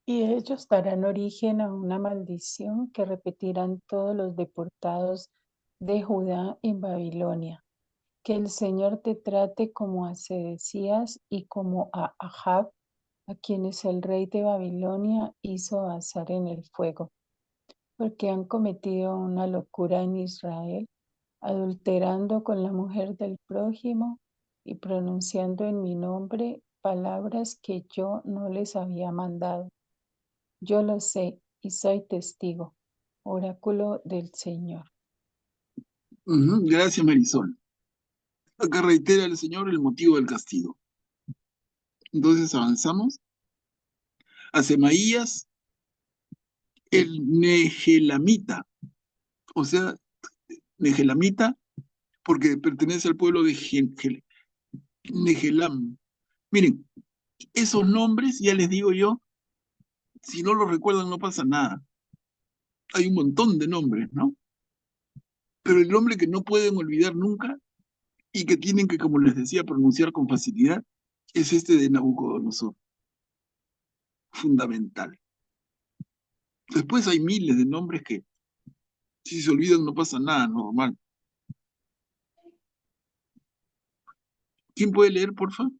Y ellos darán origen a una maldición que repetirán todos los deportados de Judá en Babilonia. Que el Señor te trate como a Sedecías y como a Ahab, a quienes el rey de Babilonia hizo asar en el fuego, porque han cometido una locura en Israel, adulterando con la mujer del prójimo y pronunciando en mi nombre palabras que yo no les había mandado. Yo lo sé y soy testigo, oráculo del Señor. Gracias, Marisol. Acá reitera el Señor el motivo del castigo. Entonces avanzamos a Semaías, el Nehelamita. O sea, Nehelamita, porque pertenece al pueblo de Nehelam. Miren, esos nombres, ya les digo yo, si no los recuerdan no pasa nada. Hay un montón de nombres, ¿no? Pero el nombre que no pueden olvidar nunca y que tienen que, como les decía, pronunciar con facilidad, es este de Nabucodonosor. Fundamental. Después hay miles de nombres que, si se olvidan, no pasa nada, normal. ¿Quién puede leer, por favor?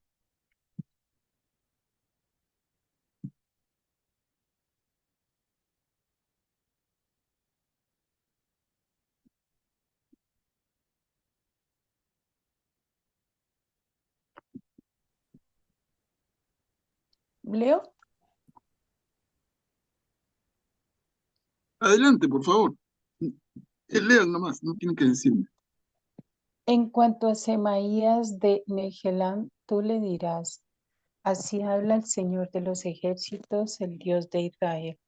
Leo, Adelante, por favor. Lean nomás, no tienen que decirme. en cuanto a Semaías de Nehelam, tú le dirás, así habla el Señor de los ejércitos, el Dios de Israel.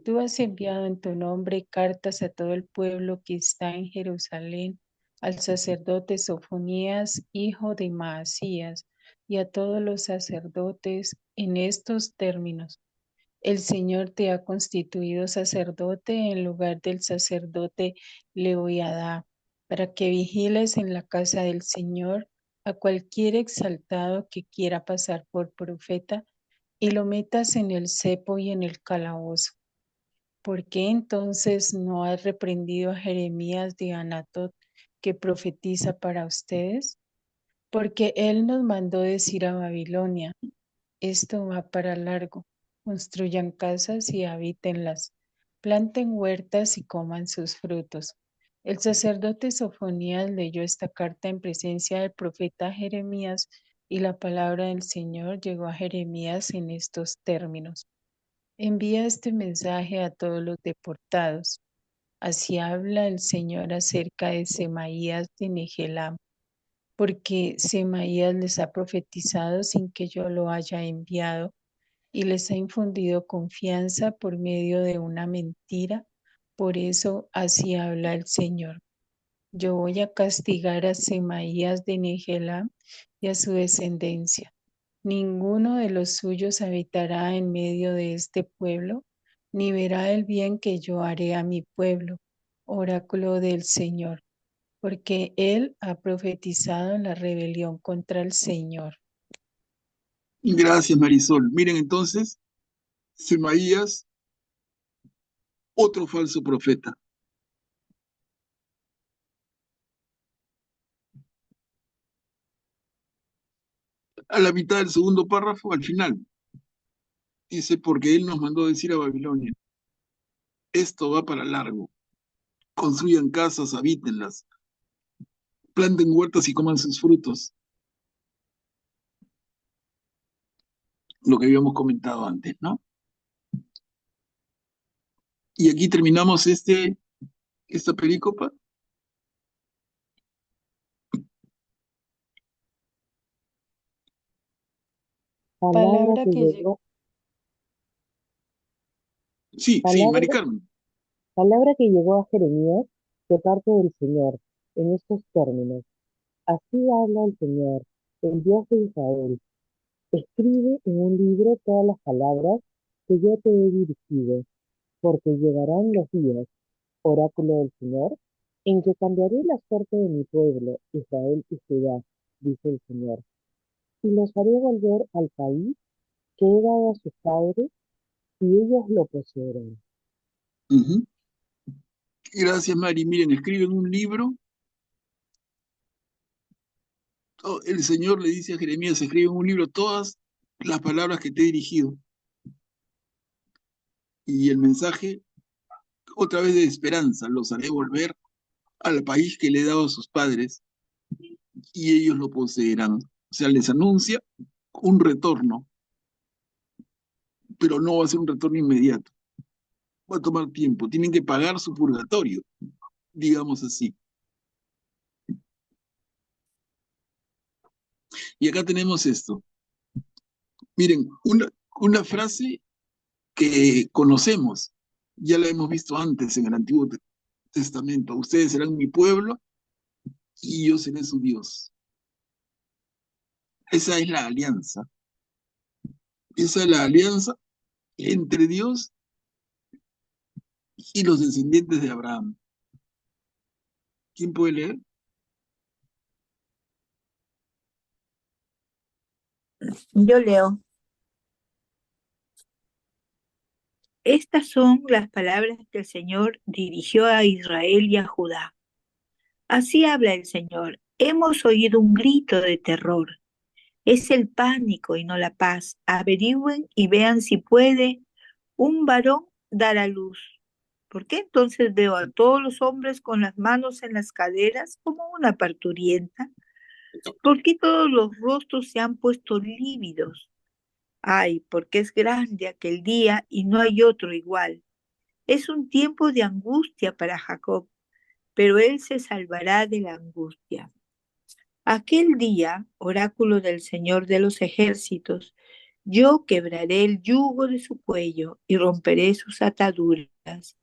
Tú has enviado en tu nombre cartas a todo el pueblo que está en Jerusalén, al sacerdote Sofonías, hijo de Maasías, y a todos los sacerdotes en estos términos. El Señor te ha constituido sacerdote en lugar del sacerdote Lehoiadá, para que vigiles en la casa del Señor a cualquier exaltado que quiera pasar por profeta y lo metas en el cepo y en el calabozo. ¿Por qué entonces no has reprendido a Jeremías de Anatot que profetiza para ustedes? Porque él nos mandó decir a Babilonia, esto va para largo, construyan casas y habítenlas, planten huertas y coman sus frutos. El sacerdote Sofonías leyó esta carta en presencia del profeta Jeremías y la palabra del Señor llegó a Jeremías en estos términos. Envía este mensaje a todos los deportados. Así habla el Señor acerca de Semaías de Nehelam, porque Semaías les ha profetizado sin que yo lo haya enviado y les ha infundido confianza por medio de una mentira. Por eso así habla el Señor. Yo voy a castigar a Semaías de Nehelam y a su descendencia. Ninguno de los suyos habitará en medio de este pueblo, ni verá el bien que yo haré a mi pueblo, oráculo del Señor, porque él ha profetizado la rebelión contra el Señor. Gracias, Marisol. Miren entonces, Semaías, otro falso profeta. A la mitad del segundo párrafo, al final, dice, porque él nos mandó decir a Babilonia, esto va para largo, construyan casas, habítenlas, planten huertas y coman sus frutos. Lo que habíamos comentado antes, ¿no? Y aquí terminamos esta perícopa. palabra Palabra que que llegó, Sí, sí, Mari palabra, Carmen. palabra que llegó a Jeremías de parte del Señor en estos términos. Así habla el Señor, el Dios de Israel. Escribe en un libro todas las palabras que yo te he dirigido, porque llegarán los días, oráculo del Señor, en que cambiaré la suerte de mi pueblo, Israel y Judá, dice el Señor, y los haré volver al país que he dado a sus padres, y ellos lo poseerán. Ujú. Gracias, Mari. Miren, escriben un libro. El Señor le dice a Jeremías, escribe en un libro todas las palabras que te he dirigido. Y el mensaje, otra vez de esperanza, los haré volver al país que le he dado a sus padres y ellos lo poseerán. O sea, les anuncia un retorno, pero no va a ser un retorno inmediato. Va a tomar tiempo. Tienen que pagar su purgatorio, digamos así. Y acá tenemos esto. Miren, una frase que conocemos, ya la hemos visto antes en el Antiguo Testamento. Ustedes serán mi pueblo y yo seré su Dios. Esa es la alianza. Esa es la alianza entre Dios y los descendientes de Abraham. ¿Quién puede leer? Yo leo. Estas son las palabras que el Señor dirigió a Israel y a Judá. Así habla el Señor. Hemos oído un grito de terror. Es el pánico y no la paz. Averigüen y vean si puede un varón dar a luz. ¿Por qué entonces veo a todos los hombres con las manos en las caderas como una parturienta? ¿Por qué todos los rostros se han puesto lívidos? Ay, porque es grande aquel día y no hay otro igual. Es un tiempo de angustia para Jacob, pero él se salvará de la angustia. Aquel día, oráculo del Señor de los ejércitos, yo quebraré el yugo de su cuello y romperé sus ataduras.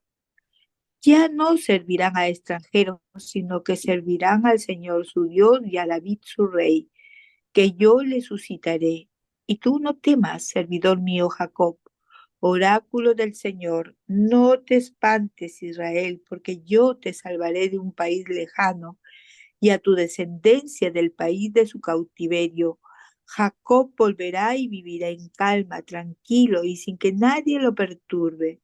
Ya no servirán a extranjeros, sino que servirán al Señor su Dios y a David su rey, que yo le suscitaré. Y tú no temas, servidor mío Jacob, oráculo del Señor, no te espantes, Israel, porque yo te salvaré de un país lejano y a tu descendencia del país de su cautiverio. Jacob volverá y vivirá en calma, tranquilo y sin que nadie lo perturbe,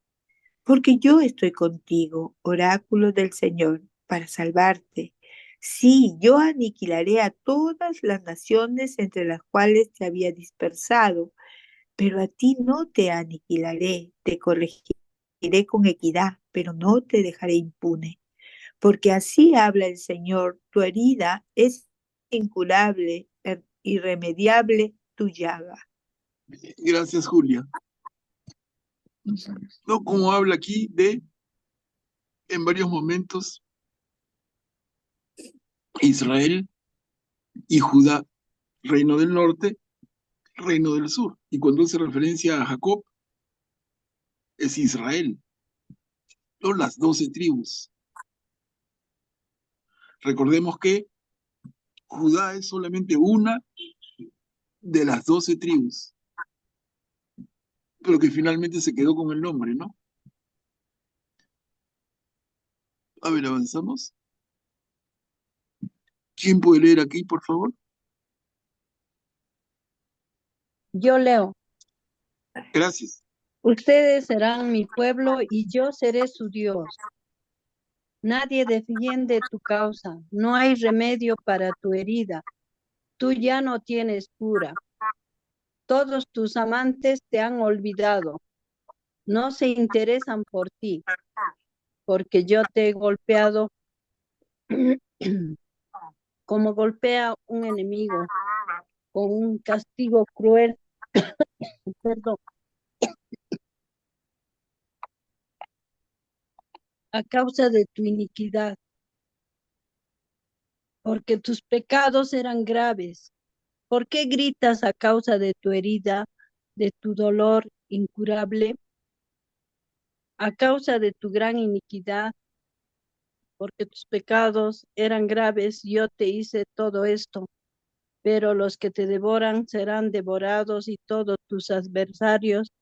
porque yo estoy contigo, oráculo del Señor, para salvarte. Sí, yo aniquilaré a todas las naciones entre las cuales te había dispersado, pero a ti no te aniquilaré, te corregiré con equidad, pero no te dejaré impune. Porque así habla el Señor, tu herida es incurable, irremediable tu llaga. Gracias, Julia. No, como habla aquí de, en varios momentos, Israel y Judá, reino del norte, reino del sur. Y cuando hace referencia a Jacob, es Israel, no las 12 tribus. Recordemos que Judá es solamente una de las 12 tribus, pero que finalmente se quedó con el nombre, ¿no? A ver, avanzamos. ¿Quién puede leer aquí, por favor? Yo leo, Gracias. ustedes serán mi pueblo y yo seré su Dios. Nadie defiende tu causa, no hay remedio para tu herida. Tú ya no tienes cura. Todos tus amantes te han olvidado, no se interesan por ti, porque yo te he golpeado como golpea un enemigo, con un castigo cruel, perdón, a causa de tu iniquidad, porque tus pecados eran graves. ¿Por qué gritas a causa de tu herida, de tu dolor incurable, a causa de tu gran iniquidad? Porque tus pecados eran graves, yo te hice todo esto. Pero los que te devoran serán devorados y todos tus adversarios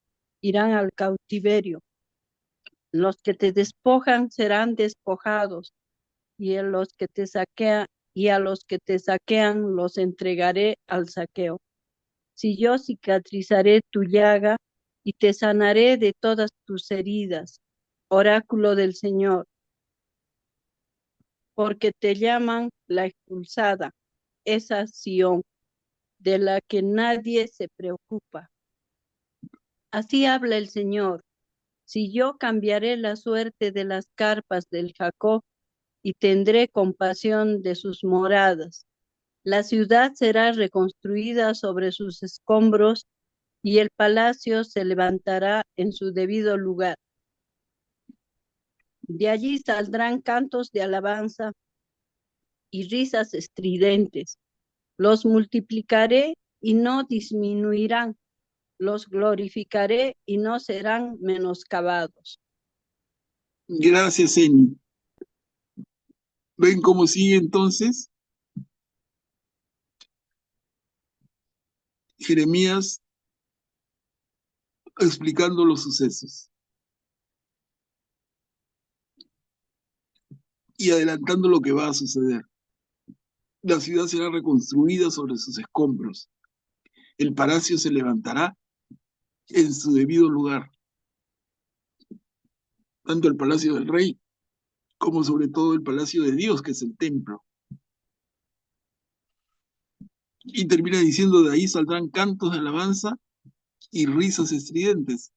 irán al cautiverio. Los que te despojan serán despojados y a los que te saquean los entregaré al saqueo. Si yo cicatrizaré tu llaga y te sanaré de todas tus heridas, oráculo del Señor, porque te llaman la expulsada, esa Sión, de la que nadie se preocupa. Así habla el Señor. Si yo cambiaré la suerte de las carpas del Jacob y tendré compasión de sus moradas, la ciudad será reconstruida sobre sus escombros y el palacio se levantará en su debido lugar. De allí saldrán cantos de alabanza y risas estridentes. Los multiplicaré y no disminuirán. Los glorificaré y no serán menoscabados. Gracias, Eni. ¿Ven cómo sigue entonces? Jeremías explicando los sucesos y adelantando lo que va a suceder. La ciudad será reconstruida sobre sus escombros. El palacio se levantará en su debido lugar, tanto el palacio del rey como sobre todo el palacio de Dios, que es el templo. Y termina diciendo, de ahí saldrán cantos de alabanza y risas estridentes.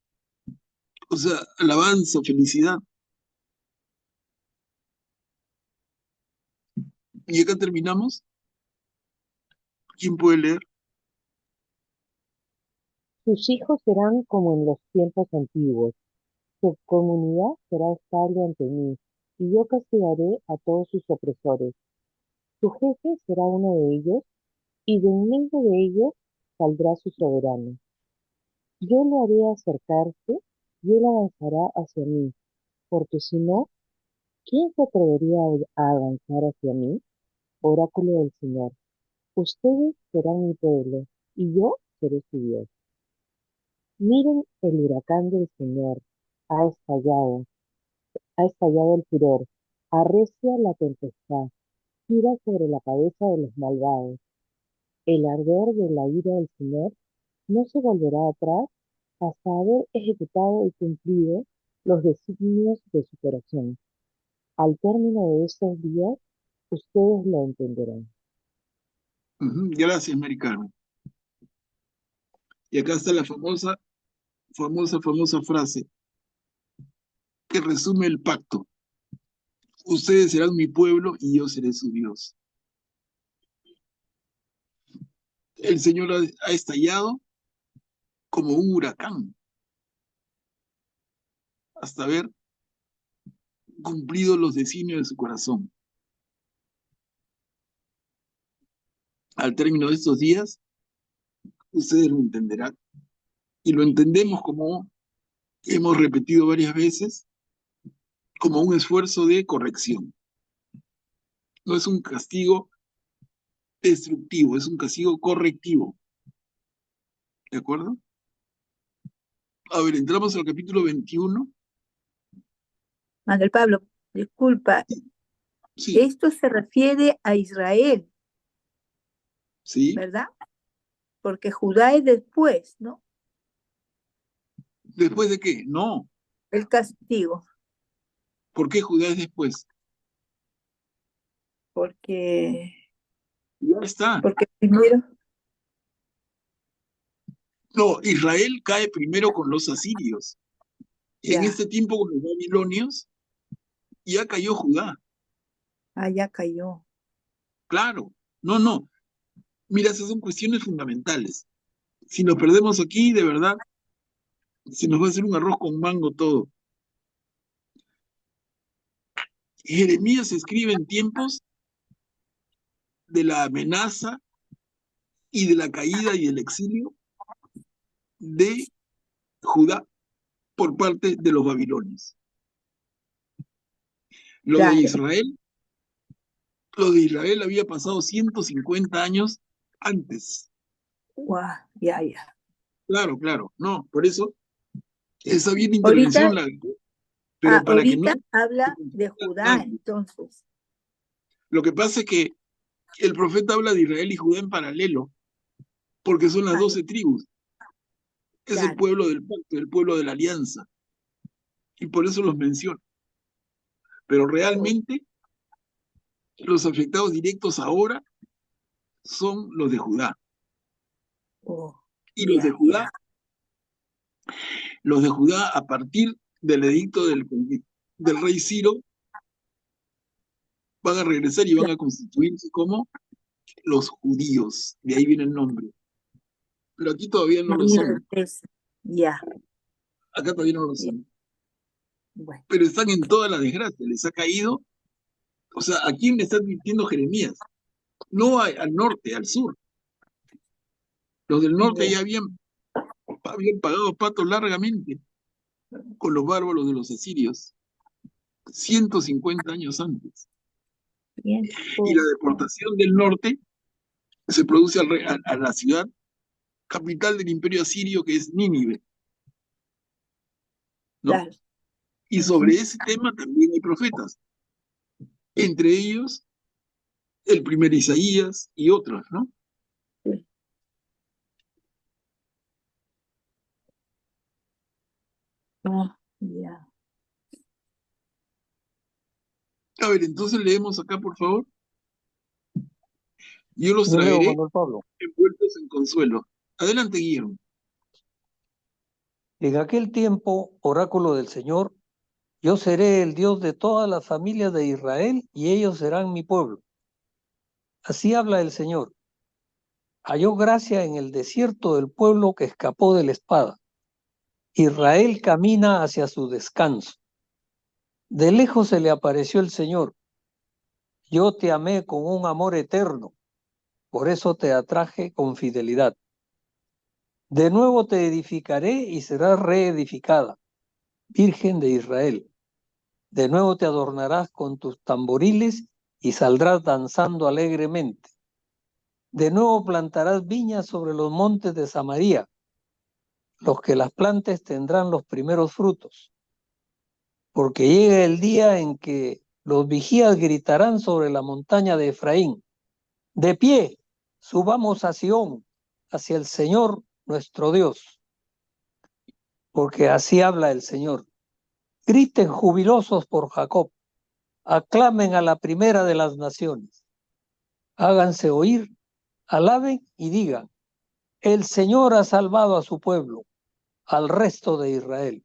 O sea, alabanza, felicidad. Y acá terminamos. ¿Quién puede leer? Sus hijos serán como en los tiempos antiguos. Su comunidad será estable ante mí, y yo castigaré a todos sus opresores. Su jefe será uno de ellos, y de en medio de ellos saldrá su soberano. Yo le haré acercarse, y él avanzará hacia mí, porque si no, ¿quién se atrevería a avanzar hacia mí? Oráculo del Señor. Ustedes serán mi pueblo, y yo seré su Dios. Miren el huracán del Señor, ha estallado el furor, arrecia la tempestad, gira sobre la cabeza de los malvados. El ardor de la ira del Señor no se volverá atrás hasta haber ejecutado y cumplido los designios de su corazón. Al término de estos días, ustedes lo entenderán. Gracias, Mari Carmen. Y acá está la famosa frase que resume el pacto. Ustedes serán mi pueblo y yo seré su Dios. El Señor ha estallado como un huracán hasta haber cumplido los designios de su corazón. Al término de estos días, ustedes lo entenderán. Y lo entendemos, como hemos repetido varias veces, como un esfuerzo de corrección. No es un castigo destructivo, es un castigo correctivo. ¿De acuerdo? A ver, entramos al capítulo 21. Manuel Pablo, disculpa, Sí, esto se refiere a Israel, sí. ¿verdad? Porque Judá es después, ¿no? ¿Después de qué? No. El castigo, ¿Por qué Judá es después? porque Ya está. primero, No, Israel cae primero con los asirios. En ya, este tiempo con los babilonios ya cayó Judá. allá cayó. Claro. No. Mira, esas son cuestiones fundamentales. Si nos perdemos aquí, de verdad, se nos va a hacer un arroz con mango todo. Jeremías escribe en tiempos de la amenaza y de la caída y el exilio de Judá por parte de los babilonios. Lo de Israel había pasado 150 años antes. Ya. Claro, no, por eso esa bien intervención pero para que no... Ahorita habla de Judá, entonces. Lo que pasa es que el profeta habla de Israel y Judá en paralelo, porque son las 12 tribus. Es el pueblo del pacto, el pueblo de la alianza. Y por eso los menciona. Pero realmente los afectados directos ahora son los de Judá. Y los de Judá, a partir del edicto del rey Ciro, van a regresar y van a constituirse como los judíos. De ahí viene el nombre. Pero aquí todavía no lo son. Acá todavía no lo son. Pero están en toda la desgracia. Les ha caído. O sea, ¿a quién le está advirtiendo Jeremías? No al norte, al sur. Los del norte ya habían pagado patos largamente con los bárbaros de los asirios 150 años antes. Y la deportación del norte se produce a la ciudad capital del imperio asirio, que es Nínive, ¿no? Y sobre ese tema también hay profetas, entre ellos el primer Isaías y otros, ¿no? A ver, entonces leemos acá, por favor. Yo los traeré envueltos en consuelo. Adelante, Guillermo. En aquel tiempo, oráculo del Señor, yo seré el Dios de todas las familias de Israel y ellos serán mi pueblo. Así habla el Señor. Halló gracia en el desierto del pueblo que escapó de la espada. Israel camina hacia su descanso. De lejos se le apareció el Señor. Yo te amé con un amor eterno, por eso te atraje con fidelidad. De nuevo te edificaré y serás reedificada, Virgen de Israel. De nuevo te adornarás con tus tamboriles y saldrás danzando alegremente. De nuevo plantarás viñas sobre los montes de Samaria. Los que las plantes tendrán los primeros frutos. Porque llega el día en que los vigías gritarán sobre la montaña de Efraín. De pie, subamos a Sión, hacia el Señor nuestro Dios. Porque así habla el Señor. Griten jubilosos por Jacob. Aclamen a la primera de las naciones. Háganse oír, alaben y digan, el Señor ha salvado a su pueblo, al resto de Israel.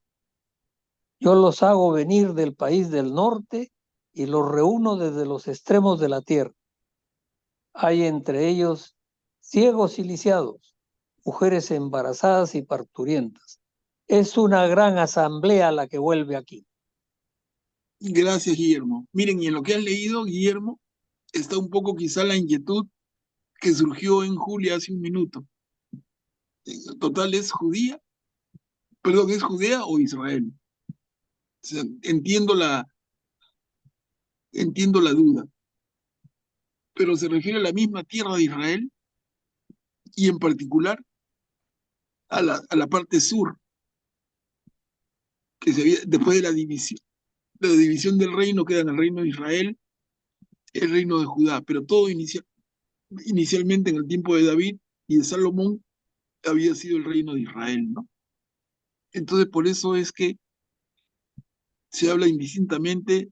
Yo los hago venir del país del norte y los reúno desde los extremos de la tierra. Hay entre ellos ciegos y lisiados, mujeres embarazadas y parturientas. Es una gran asamblea la que vuelve aquí. Gracias, Guillermo. Miren, y en lo que has leído, Guillermo, está un poco quizá la inquietud que surgió en Julia hace un minuto. Total, ¿es Judea o Israel? O sea, entiendo la duda, pero se refiere a la misma tierra de Israel y en particular a la parte sur, que después de la división del reino, quedan el reino de Israel, el reino de Judá, pero todo inicialmente en el tiempo de David y de Salomón había sido el reino de Israel, ¿no? Entonces por eso es que se habla indistintamente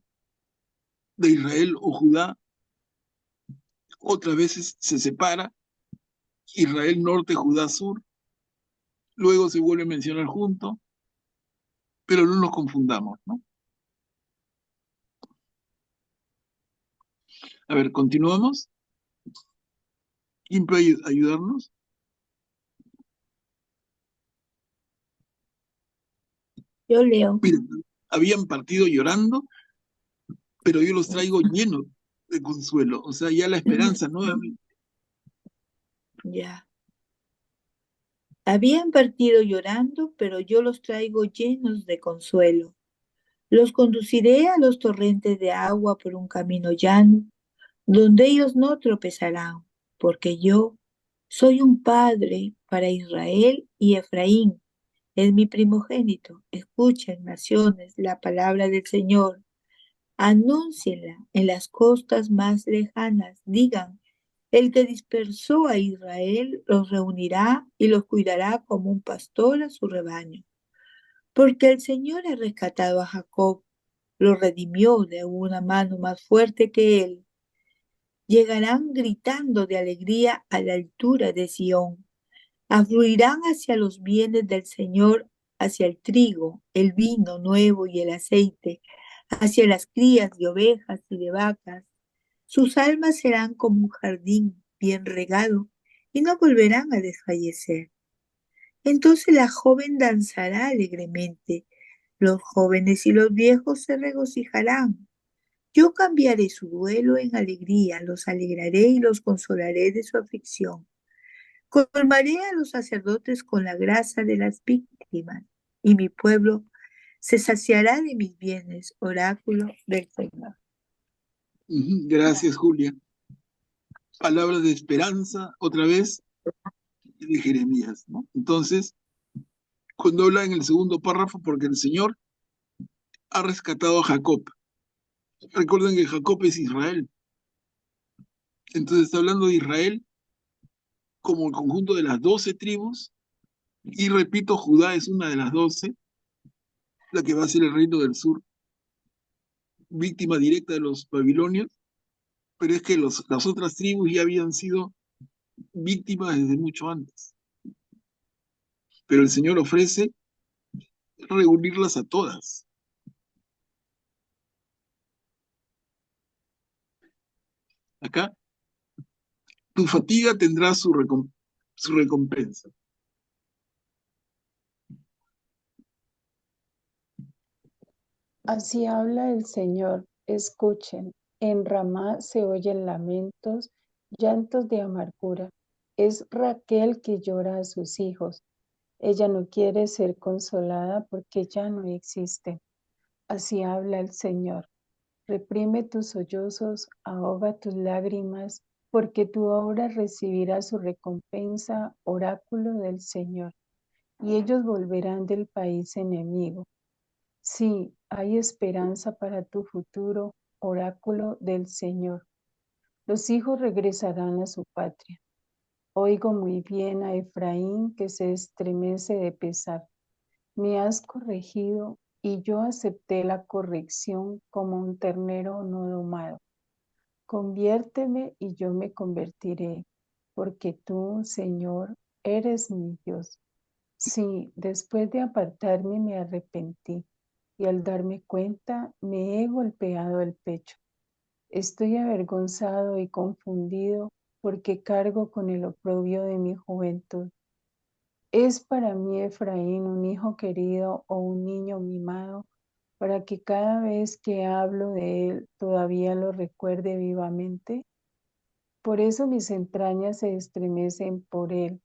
de Israel o Judá. Otras veces se separa Israel norte, Judá sur, luego se vuelve a mencionar junto, pero no nos confundamos, ¿no? A ver, continuamos. ¿Quién puede ayudarnos? Yo leo. Mira, habían partido llorando, pero yo los traigo llenos de consuelo, o sea, ya la esperanza nuevamente. Habían partido llorando, pero yo los traigo llenos de consuelo. Los conduciré a los torrentes de agua por un camino llano, donde ellos no tropezarán, porque yo soy un padre para Israel y Efraín. Es mi primogénito. Escuchen, naciones, la palabra del Señor. Anúncienla en las costas más lejanas. Digan, el que dispersó a Israel los reunirá y los cuidará como un pastor a su rebaño. Porque el Señor ha rescatado a Jacob, lo redimió de una mano más fuerte que él. Llegarán gritando de alegría a la altura de Sión. Afluirán hacia los bienes del Señor, hacia el trigo, el vino nuevo y el aceite, hacia las crías de ovejas y de vacas. Sus almas serán como un jardín bien regado y no volverán a desfallecer. Entonces la joven danzará alegremente, los jóvenes y los viejos se regocijarán. Yo cambiaré su duelo en alegría, los alegraré y los consolaré de su aflicción. Colmaré a los sacerdotes con la grasa de las víctimas, y mi pueblo se saciará de mis bienes, oráculo del Señor. Gracias, Julia. Palabras de esperanza, otra vez, de Jeremías, ¿no? Entonces, cuando habla en el segundo párrafo, porque el Señor ha rescatado a Jacob. Recuerden que Jacob es Israel. Entonces está hablando de Israel como el conjunto de las 12 tribus, y repito, Judá es una de las 12, la que va a ser el reino del sur, víctima directa de los babilonios, pero es que las otras tribus ya habían sido víctimas desde mucho antes. Pero el Señor ofrece reunirlas a todas. Acá, tu fatiga tendrá su recompensa. Así habla el Señor. Escuchen, en Ramá se oyen lamentos, llantos de amargura. Es Raquel que llora a sus hijos. Ella no quiere ser consolada porque ya no existen. Así habla el Señor. Reprime tus sollozos, ahoga tus lágrimas, porque tu obra recibirá su recompensa, oráculo del Señor. Y ellos volverán del país enemigo. Sí, hay esperanza para tu futuro, oráculo del Señor. Los hijos regresarán a su patria. Oigo muy bien a Efraín que se estremece de pesar. Me has corregido y yo acepté la corrección como un ternero no domado. Conviérteme y yo me convertiré, porque tú, Señor, eres mi Dios. Sí, después de apartarme me arrepentí y al darme cuenta me he golpeado el pecho. Estoy avergonzado y confundido porque cargo con el oprobio de mi juventud. ¿Es para mí Efraín un hijo querido o un niño mimado, para que cada vez que hablo de él todavía lo recuerde vivamente? Por eso mis entrañas se estremecen por él.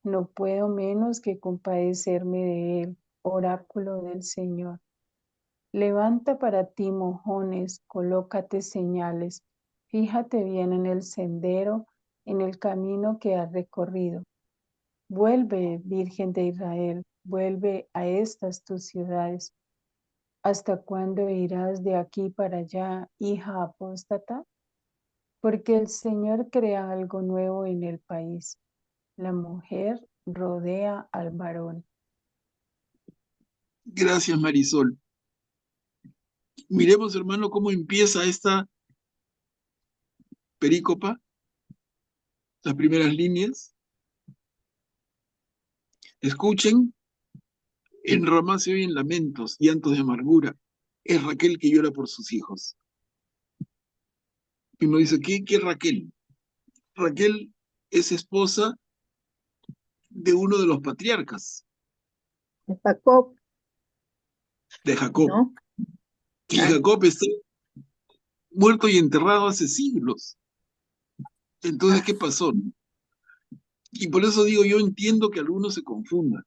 No puedo menos que compadecerme de él, oráculo del Señor. Levanta para ti mojones, colócate señales. Fíjate bien en el sendero, en el camino que has recorrido. Vuelve, Virgen de Israel, vuelve a estas tus ciudades. ¿Hasta cuándo irás de aquí para allá, hija apóstata? Porque el Señor crea algo nuevo en el país. La mujer rodea al varón. Gracias, Marisol. Miremos, hermano, cómo empieza esta perícopa, las primeras líneas. Escuchen, en Ramá se oyen lamentos, llantos de amargura. Es Raquel que llora por sus hijos. Y uno dice, ¿qué Raquel? Raquel es esposa de uno de los patriarcas, Jacob, de Jacob. ¿no? Y Jacob está muerto y enterrado hace siglos. Entonces, ¿qué pasó? Y por eso digo, yo entiendo que algunos se confundan,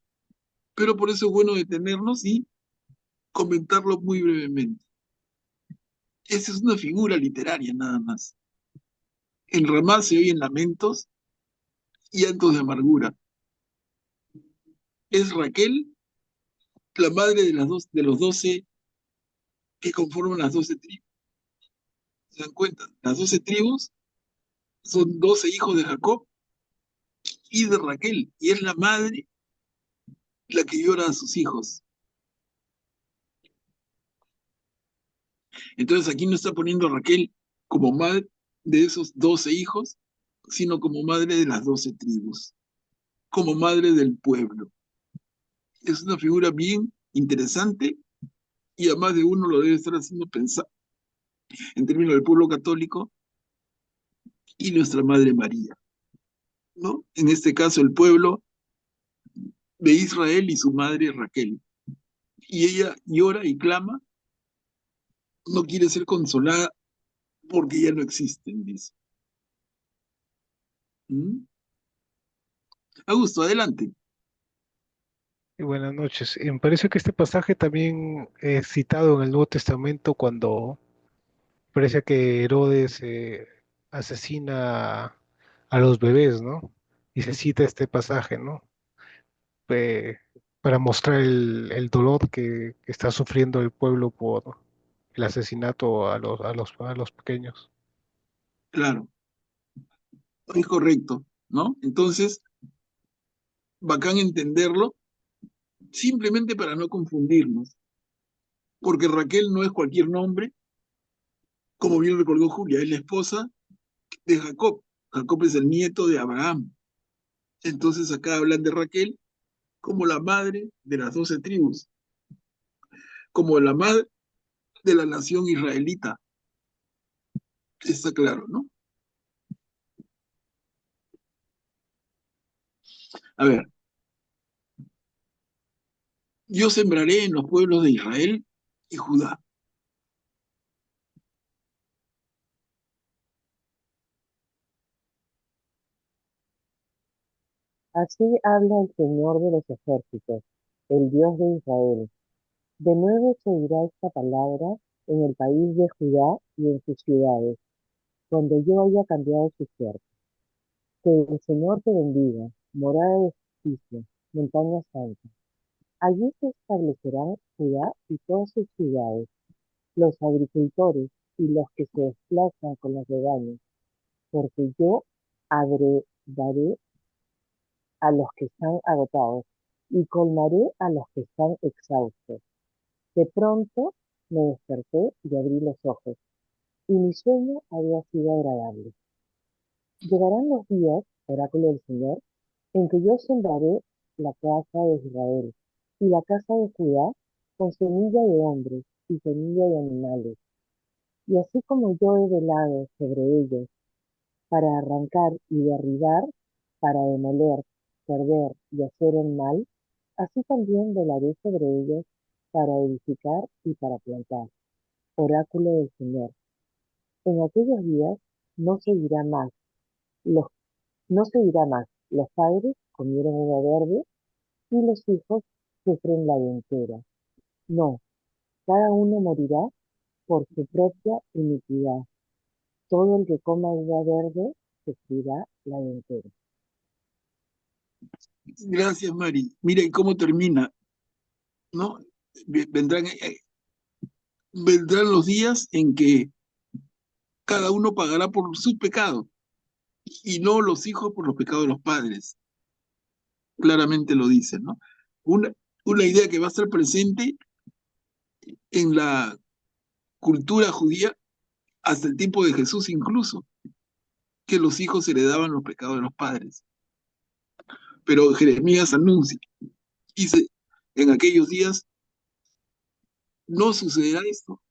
pero por eso es bueno detenernos y comentarlo muy brevemente. Esa es una figura literaria nada más. En Ramá se oyen lamentos y llantos de amargura. Es Raquel, la madre de los 12 que conforman las 12 tribus. ¿Se dan cuenta? Las 12 tribus son 12 hijos de Jacob y de Raquel, y es la madre la que llora a sus hijos. Entonces aquí no está poniendo a Raquel como madre de esos 12 hijos, sino como madre de las 12 tribus, como madre del pueblo. Es una figura bien interesante y a más de uno lo debe estar haciendo pensar en términos del pueblo católico y nuestra Madre María, ¿no? En este caso el pueblo de Israel y su madre Raquel. Y ella llora y clama, no quiere ser consolada porque ya no existen, dice. ¿Mm? Augusto, adelante. Y buenas noches. Me parece que este pasaje también es citado en el Nuevo Testamento cuando parece que Herodes asesina a los bebés, ¿no? Y se cita este pasaje, ¿no? Eh, para mostrar el dolor que está sufriendo el pueblo por el asesinato a los pequeños. Claro, es correcto, ¿no? Entonces, bacán entenderlo, simplemente para no confundirnos, porque Raquel no es cualquier nombre, como bien recordó Julia, es la esposa de Jacob. Jacob es el nieto de Abraham. Entonces acá hablan de Raquel como la madre de las 12 tribus, como la madre de la nación israelita. Está claro, ¿no? A ver, yo sembraré en los pueblos de Israel y Judá. Así habla el Señor de los ejércitos, el Dios de Israel. De nuevo se oirá esta palabra en el país de Judá y en sus ciudades, cuando yo haya cambiado su suerte. Que el Señor te bendiga, morada de justicia, montaña santa. Allí se establecerán Judá y todas sus ciudades, los agricultores y los que se desplazan con los rebaños, porque yo daré a los que están agotados y colmaré a los que están exhaustos. De pronto me desperté y abrí los ojos, y mi sueño había sido agradable. Llegarán los días, oráculo del Señor, en que yo sembraré la casa de Israel y la casa de Judá con semilla de hombres y semilla de animales. Y así como yo he velado sobre ellos para arrancar y derribar, para demoler, perder y hacer el mal, así también velaré sobre ellos para edificar y para plantar. Oráculo del Señor. En aquellos días no se dirá más, los, no se dirá más, los padres comieron uva verde y los hijos sufren la dentera. No, cada uno morirá por su propia iniquidad. Todo el que coma uva verde sufrirá la dentera. Gracias, Mari. Mira, ¿y cómo termina? ¿No? Vendrán, vendrán los días en que cada uno pagará por su pecado y no los hijos por los pecados de los padres. Claramente lo dice, ¿no? Una, una idea que va a estar presente en la cultura judía hasta el tiempo de Jesús incluso, que los hijos heredaban los pecados de los padres. Pero Jeremías anuncia, dice, en aquellos días no sucederá esto.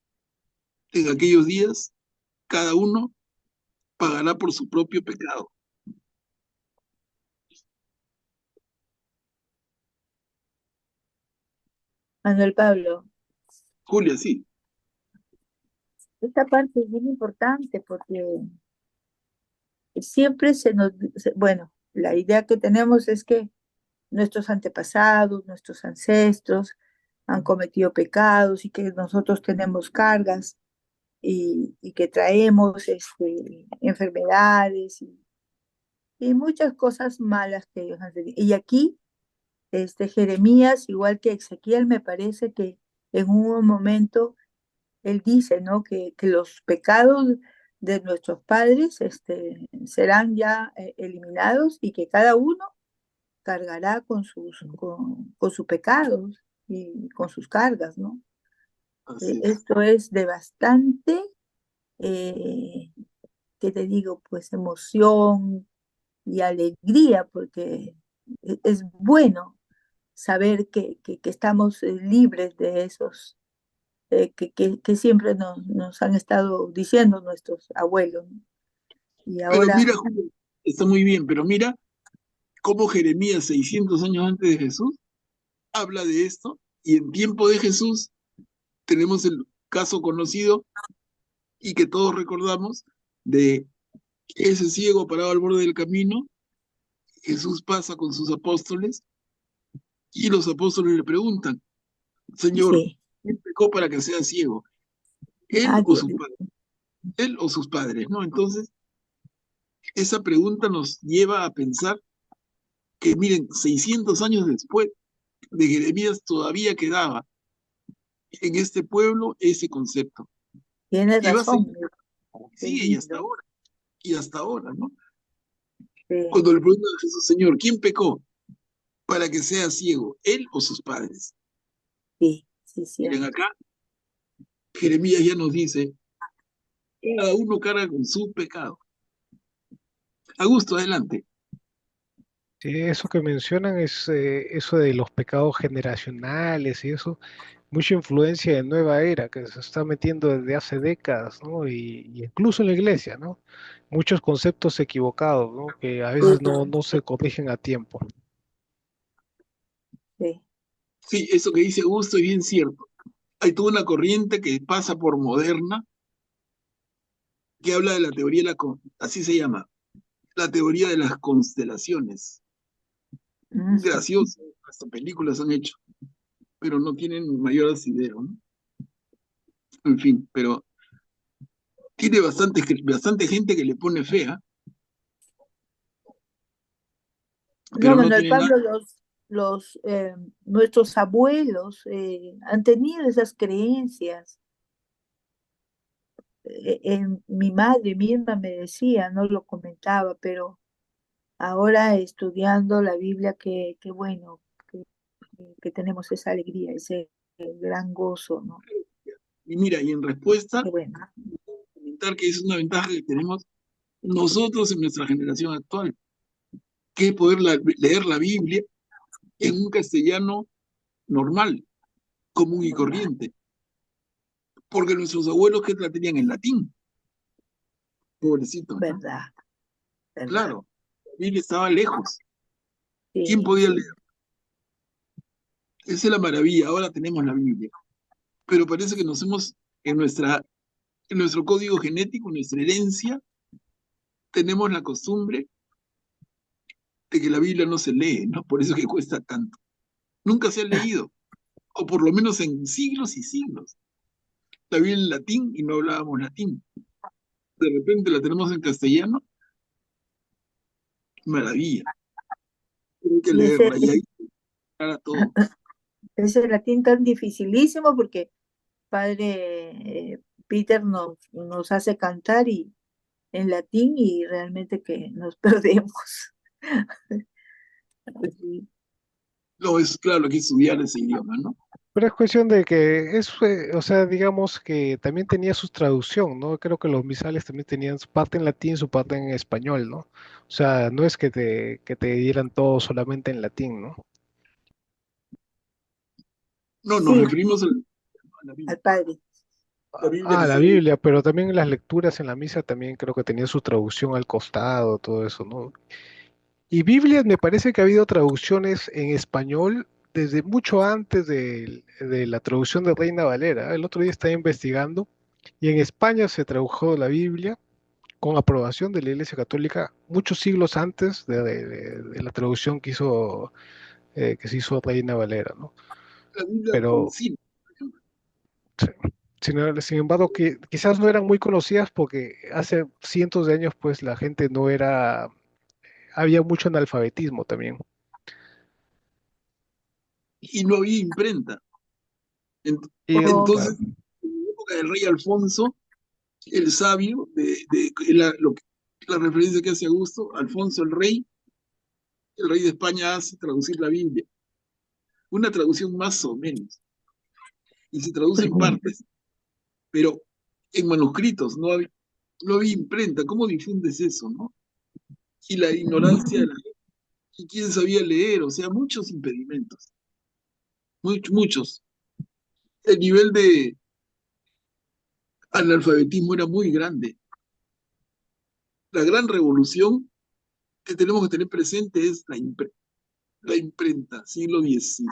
En aquellos días cada uno pagará por su propio pecado. Manuel Pablo, Julia, sí. esta parte es bien importante porque siempre bueno, la idea que tenemos es que nuestros antepasados, nuestros ancestros han cometido pecados y que nosotros tenemos cargas y que traemos enfermedades y muchas cosas malas que ellos han tenido. Y aquí, Jeremías, igual que Ezequiel, me parece que en un momento él dice, ¿no? Que los pecados de nuestros padres serán ya eliminados y que cada uno cargará con sus pecados y con sus cargas, ¿no? Así es. Esto es de bastante, ¿qué te digo? Pues emoción y alegría, porque es bueno saber que estamos libres de esos que siempre nos han estado diciendo nuestros abuelos, ¿no? Y Pero ahora, mira, Julio, está muy bien, pero mira cómo Jeremías, 600 años antes de Jesús, habla de esto, y en tiempo de Jesús tenemos el caso conocido y que todos recordamos de ese ciego parado al borde del camino. Jesús pasa con sus apóstoles y los apóstoles le preguntan, Señor, sí, ¿quién pecó para que sea ciego? ¿Él o nadie, su padre? ¿Él o sus padres? ¿No? Entonces, esa pregunta nos lleva a pensar que, miren, 600 años después de Jeremías todavía quedaba en este pueblo ese concepto. tienes Y va a seguir, razón, qué sigue lindo, y hasta ahora, ¿no? sí, Cuando le preguntan a Jesús, Señor, ¿quién pecó para que sea ciego? ¿Él o sus padres? sí, sí, Miren, cierto. acá Jeremías ya nos dice, cada uno carga con su pecado. Augusto, adelante. Sí, eso que mencionan es eso de los pecados generacionales y eso, mucha influencia de nueva era que se está metiendo desde hace décadas, ¿no? Y incluso en la iglesia, ¿no? Muchos conceptos equivocados, ¿no? Que a Sí, veces no se corrigen a tiempo. sí, Sí, eso que dice Augusto es bien cierto. Hay toda una corriente que pasa por moderna, que habla de la teoría, así se llama, la teoría de las constelaciones. ujú, Gracioso, hasta películas han hecho, pero no tienen mayor asidero, ¿no? En fin, pero tiene bastante gente que le pone fea, no, pero no Manuel tiene nada. Pablo, nuestros abuelos han tenido esas creencias. Mi madre misma me decía, no lo comentaba, pero ahora estudiando la Biblia, qué bueno que tenemos esa alegría, ese gran gozo, ¿no? Y mira, y en respuesta, Qué bueno. comentar que es una ventaja que tenemos nosotros en nuestra generación actual, que es poder leer la Biblia en un castellano normal, común y Normal, corriente, porque nuestros abuelos que la tenían en latín, pobrecitos, ¿no? verdad, verdad. Claro, la Biblia estaba lejos. ¿Quién Sí, podía leer? sí, Esa es la maravilla, ahora tenemos la Biblia, pero parece que en en nuestro código genético, en nuestra herencia, tenemos la costumbre de que la Biblia no se lee, ¿no? Por eso que cuesta tanto. Nunca se ha leído, o por lo menos en siglos y siglos. La Biblia en latín y no hablábamos latín. De repente la tenemos en castellano, maravilla. Hay que sí, leerla y ahí está todo. ese latín tan dificilísimo porque padre Peter nos hace cantar en latín y realmente que nos perdemos. Sí, No, es claro que estudiar ese idioma, ¿no? Pero es cuestión de que es, o sea, digamos que también tenía su traducción, ¿no? Creo que los misales también tenían su parte en latín, su parte en español, ¿no? O sea, no es que te dieran todo solamente en latín, ¿no? No, nos sí, referimos a al padre. La Biblia que La se lee. Biblia, pero también las lecturas en la misa también creo que tenía su traducción al costado, todo eso, ¿no? Y Biblia me parece que ha habido traducciones en español desde mucho antes de la traducción de Reina Valera. El otro día estaba investigando y en España se tradujo la Biblia con aprobación de la Iglesia Católica muchos siglos antes de la traducción que se hizo Reina Valera, ¿no? La Biblia Pero, paulina, por ejemplo. sí, sin embargo, que quizás no eran muy conocidas porque hace cientos de años, pues la gente no era, había mucho analfabetismo también. Y no había imprenta. Y, Oh, Entonces, claro, en la época del rey Alfonso, el sabio, la referencia que hace Augusto, Alfonso el rey de España hace traducir la Biblia. Una traducción más o menos. Y se traduce en partes, pero en manuscritos, no había imprenta. ¿Cómo difundes eso, no? Y la ignorancia de la gente. ¿Y quién sabía leer? O sea, muchos impedimentos. Muchos. El nivel de analfabetismo era muy grande. La gran revolución que tenemos que tener presente es la imprenta, siglo XV,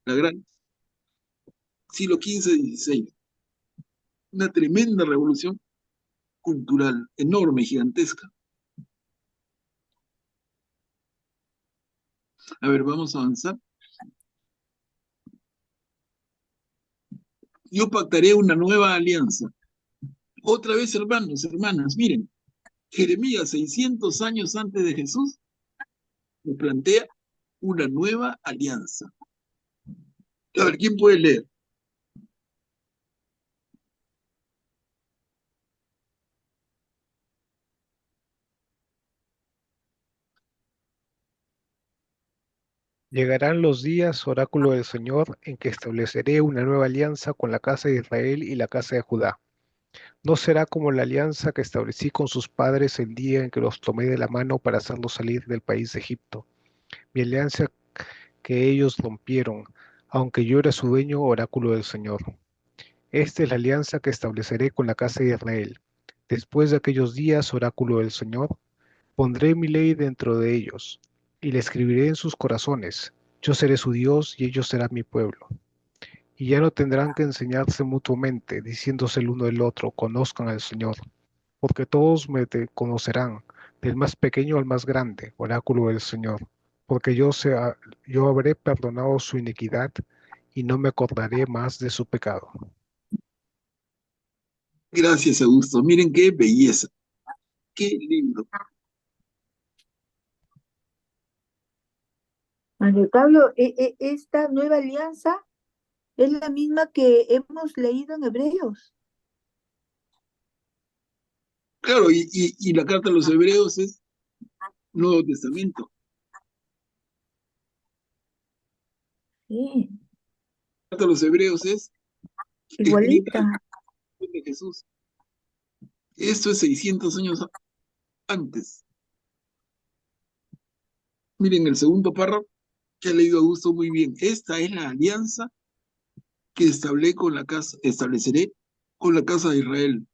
la gran siglo XV, XVI. Una tremenda revolución cultural, enorme, gigantesca. A ver, vamos a avanzar. Yo pactaré una nueva alianza. Otra vez, hermanos, hermanas, miren, Jeremías, 600 años antes de Jesús, nos plantea una nueva alianza. A ver, ¿quién puede leer? llegarán los días, oráculo del Señor, en que estableceré una nueva alianza con la casa de Israel y la casa de Judá. No será como la alianza que establecí con sus padres el día en que los tomé de la mano para hacerlos salir del país de Egipto. Mi alianza que ellos rompieron, aunque yo era su dueño, oráculo del Señor. Esta es la alianza que estableceré con la casa de Israel. Después de aquellos días, oráculo del Señor, pondré mi ley dentro de ellos, y la escribiré en sus corazones. Yo seré su Dios y ellos serán mi pueblo. Y ya no tendrán que enseñarse mutuamente, diciéndose el uno del otro, conozcan al Señor, porque todos conocerán, del más pequeño al más grande, oráculo del Señor, porque yo habré perdonado su iniquidad y no me acordaré más de su pecado. Gracias, Augusto. Miren qué belleza. Qué lindo. Manuel Pablo, esta nueva alianza es la misma que hemos leído en Hebreos. Claro, y la carta a los hebreos es Nuevo Testamento. Sí, La carta a los hebreos es escrita igualita. de Jesús. Esto es 600 años antes. Miren el segundo párrafo que ha leído Augusto muy bien. Esta es la alianza que estableceré con la casa de Israel.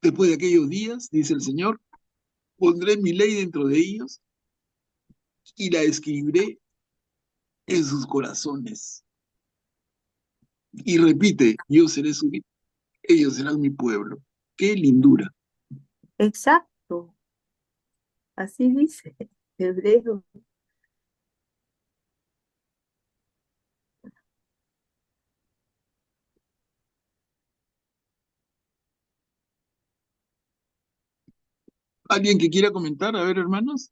Después de aquellos días, dice el Señor, pondré mi ley dentro de ellos y la escribiré en sus corazones. Y repite, yo seré su Dios, ellos serán mi pueblo. ¡Qué lindura! Exacto, así dice Hebreos. ¿Alguien que quiera comentar? A ver, hermanos.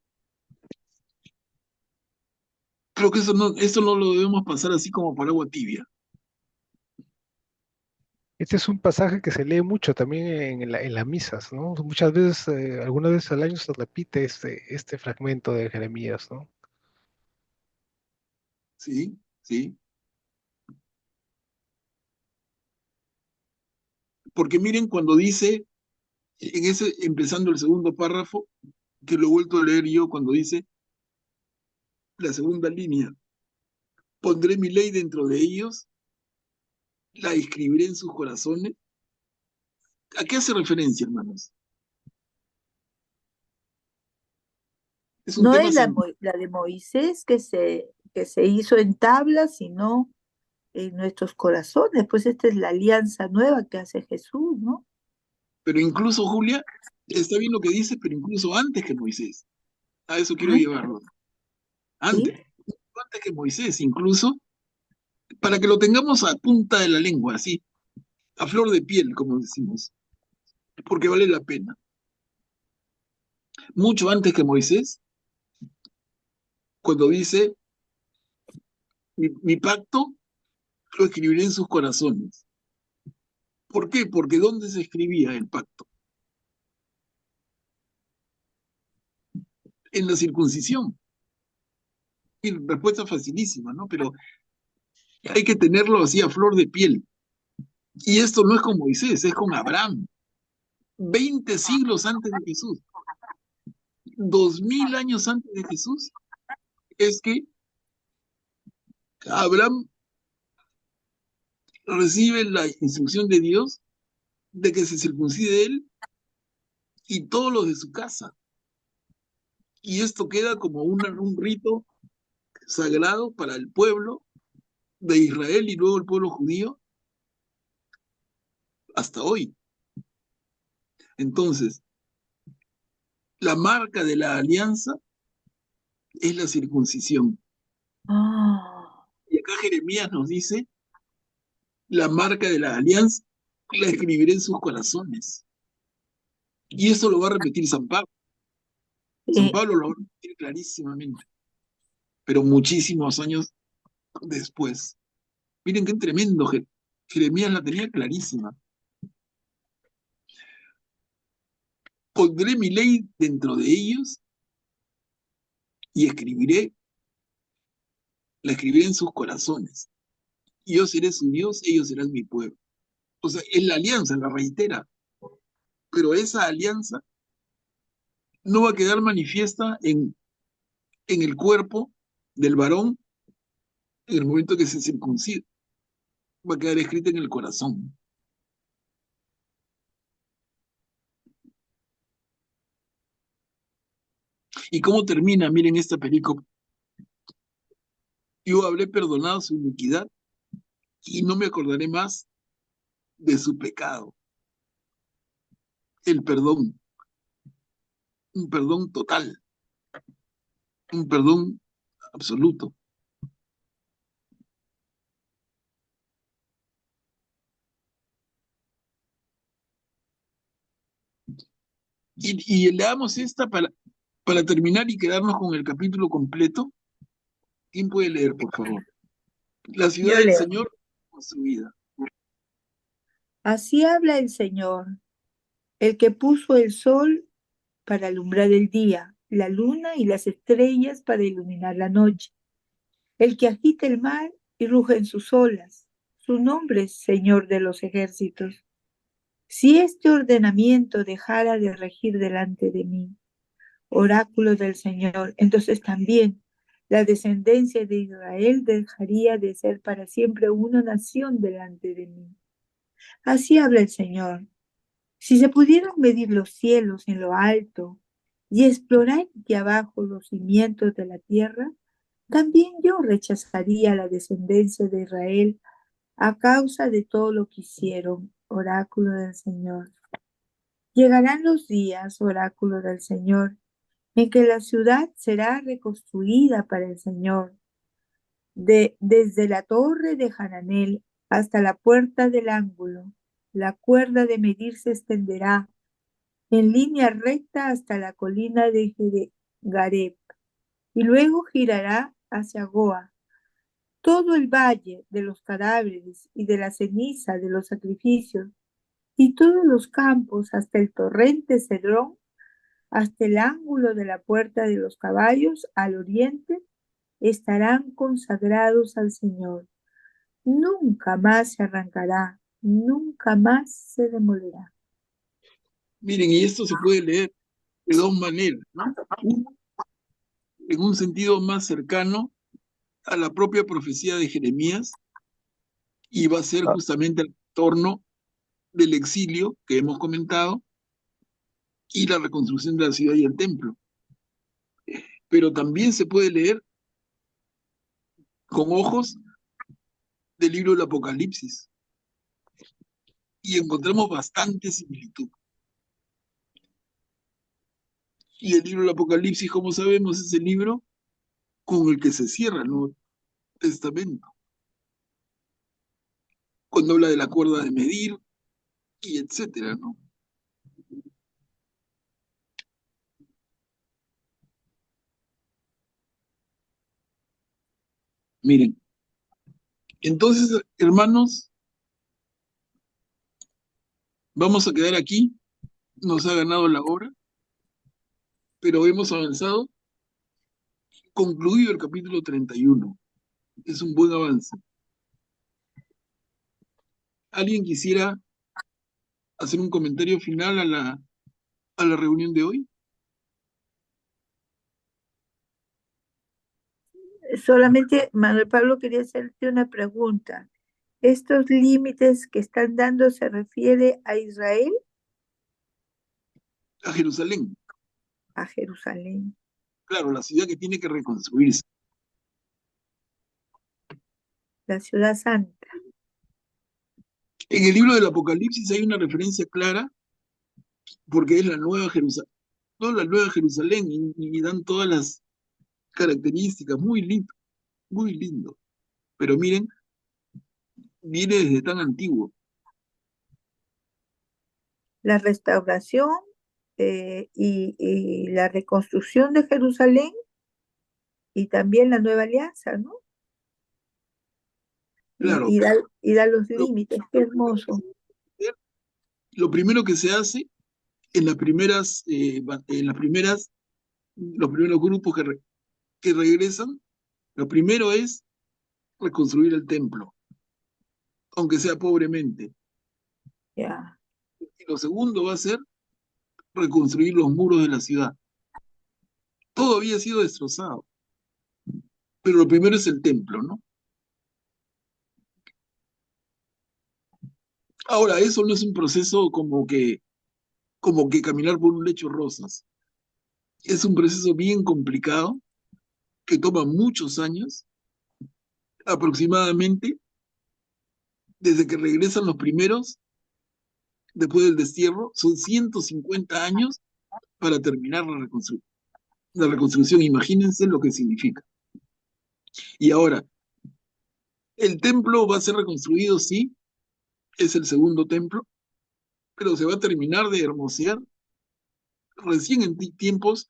Creo que eso no lo debemos pasar así como por agua tibia. Este es un pasaje que se lee mucho también en las misas, ¿no? Muchas veces, algunas veces al año se repite este fragmento de Jeremías, ¿no? Sí, sí. Porque miren cuando dice, empezando el segundo párrafo, que lo he vuelto a leer yo, cuando dice la segunda línea, pondré mi ley dentro de ellos, la escribiré en sus corazones. ¿A qué hace referencia, hermanos? Es un No tema es la de Moisés que se hizo en tablas, sino en nuestros corazones. Pues esta es la alianza nueva que hace Jesús, ¿no? Pero incluso, Julia, está bien lo que dice, pero incluso antes que Moisés. A eso quiero Ay, llevarlo. ¿sí? Antes que Moisés, incluso, para que lo tengamos a punta de la lengua, así, a flor de piel, como decimos, porque vale la pena. Mucho antes que Moisés, cuando dice, mi pacto lo escribiré en sus corazones. ¿Por qué? Porque ¿dónde se escribía el pacto? En la circuncisión. Y respuesta facilísima, ¿no? Pero hay que tenerlo así a flor de piel. Y esto no es con Moisés, es con Abraham. 20 siglos antes de Jesús, 2000 años antes de Jesús, es que Abraham recibe la instrucción de Dios de que se circuncide él y todos los de su casa. Y esto queda como un rito sagrado para el pueblo de Israel y luego el pueblo judío hasta hoy. Entonces, la marca de la alianza es la circuncisión. Ah, Y acá Jeremías nos dice, la marca de la alianza la escribiré en sus corazones. Y eso lo va a repetir San Pablo. San Pablo lo va a repetir clarísimamente, pero muchísimos años después. Miren qué tremendo, Jeremías la tenía clarísima. Pondré mi ley dentro de ellos y la escribiré en sus corazones. Y yo seré su Dios, ellos serán mi pueblo. O sea, es la alianza, la reitera. Pero esa alianza no va a quedar manifiesta en el cuerpo del varón en el momento que se circuncida. Va a quedar escrita en el corazón. ¿Y cómo termina? Miren esta película. Yo habré perdonado su iniquidad y no me acordaré más de su pecado. El perdón, un perdón total, un perdón absoluto. Y leamos esta para terminar y quedarnos con el capítulo completo. ¿Quién puede leer, por favor? La ciudad yo del leo. Señor construida. Así habla el Señor, el que puso el sol para alumbrar el día, la luna y las estrellas para iluminar la noche, el que agita el mar y ruge en sus olas. Su nombre es Señor de los ejércitos. Si este ordenamiento dejara de regir delante de mí, oráculo del Señor, entonces también la descendencia de Israel dejaría de ser para siempre una nación delante de mí. Así habla el Señor. Si se pudieran medir los cielos en lo alto y explorar aquí abajo los cimientos de la tierra, también yo rechazaría la descendencia de Israel a causa de todo lo que hicieron, oráculo del Señor. Llegarán los días, oráculo del Señor, en que la ciudad será reconstruida para el Señor, desde la torre de Hananel hasta la puerta del ángulo. La cuerda de medir se extenderá en línea recta hasta la colina de Gareb, y luego girará hacia Goa. Todo el valle de los cadáveres y de la ceniza de los sacrificios, y todos los campos hasta el torrente Cedrón, hasta el ángulo de la puerta de los caballos al oriente, estarán consagrados al Señor. Nunca más se arrancará, nunca más se demolerá. Miren, y esto se puede leer de dos maneras, ¿no? Uno, en un sentido más cercano a la propia profecía de Jeremías, y va a ser justamente el retorno del exilio que hemos comentado y la reconstrucción de la ciudad y el templo. Pero también se puede leer con ojos del libro del Apocalipsis y encontramos bastante similitud. Y el libro del Apocalipsis, como sabemos, es el libro con el que se cierra el Nuevo Testamento, cuando habla de la cuerda de medir y etcétera, ¿no? Miren, entonces, hermanos, vamos a quedar aquí, nos ha ganado la hora, pero hemos avanzado, concluido el capítulo 31. Es un buen avance. ¿Alguien quisiera hacer un comentario final a la reunión de hoy? Solamente, Manuel Pablo, quería hacerte una pregunta. ¿Estos límites que están dando se refiere a Israel? A Jerusalén. A Jerusalén. Claro, la ciudad que tiene que reconstruirse. La ciudad santa. En el libro del Apocalipsis hay una referencia clara porque es la nueva Jerusalén. No, la nueva Jerusalén y dan todas las características, muy lindo, muy lindo. Pero miren, viene desde tan antiguo. La restauración y la reconstrucción de Jerusalén y también la nueva alianza, ¿no? Claro. Y da los límites, qué hermoso. Lo primero que se hace en los primeros grupos que regresan, lo primero es reconstruir el templo, aunque sea pobremente. Yeah. Y lo segundo va a ser reconstruir los muros de la ciudad. Todo había sido destrozado, pero lo primero es el templo, ¿no? Ahora, eso no es un proceso como que caminar por un lecho rosas. Es un proceso bien complicado que toma muchos años, aproximadamente desde que regresan los primeros, después del destierro, son 150 años para terminar la reconstrucción. Imagínense lo que significa. Y ahora, el templo va a ser reconstruido, sí, es el segundo templo, pero se va a terminar de hermosear recién en tiempos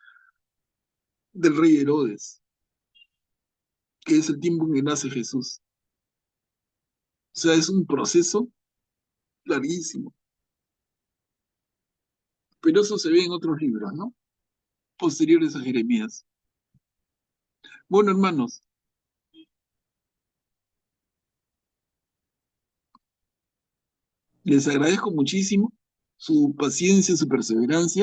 del rey Herodes, que es el tiempo en que nace Jesús. O sea, es un proceso larguísimo. Pero eso se ve en otros libros, ¿no? Posteriores a Jeremías. Bueno, hermanos, les agradezco muchísimo su paciencia, su perseverancia.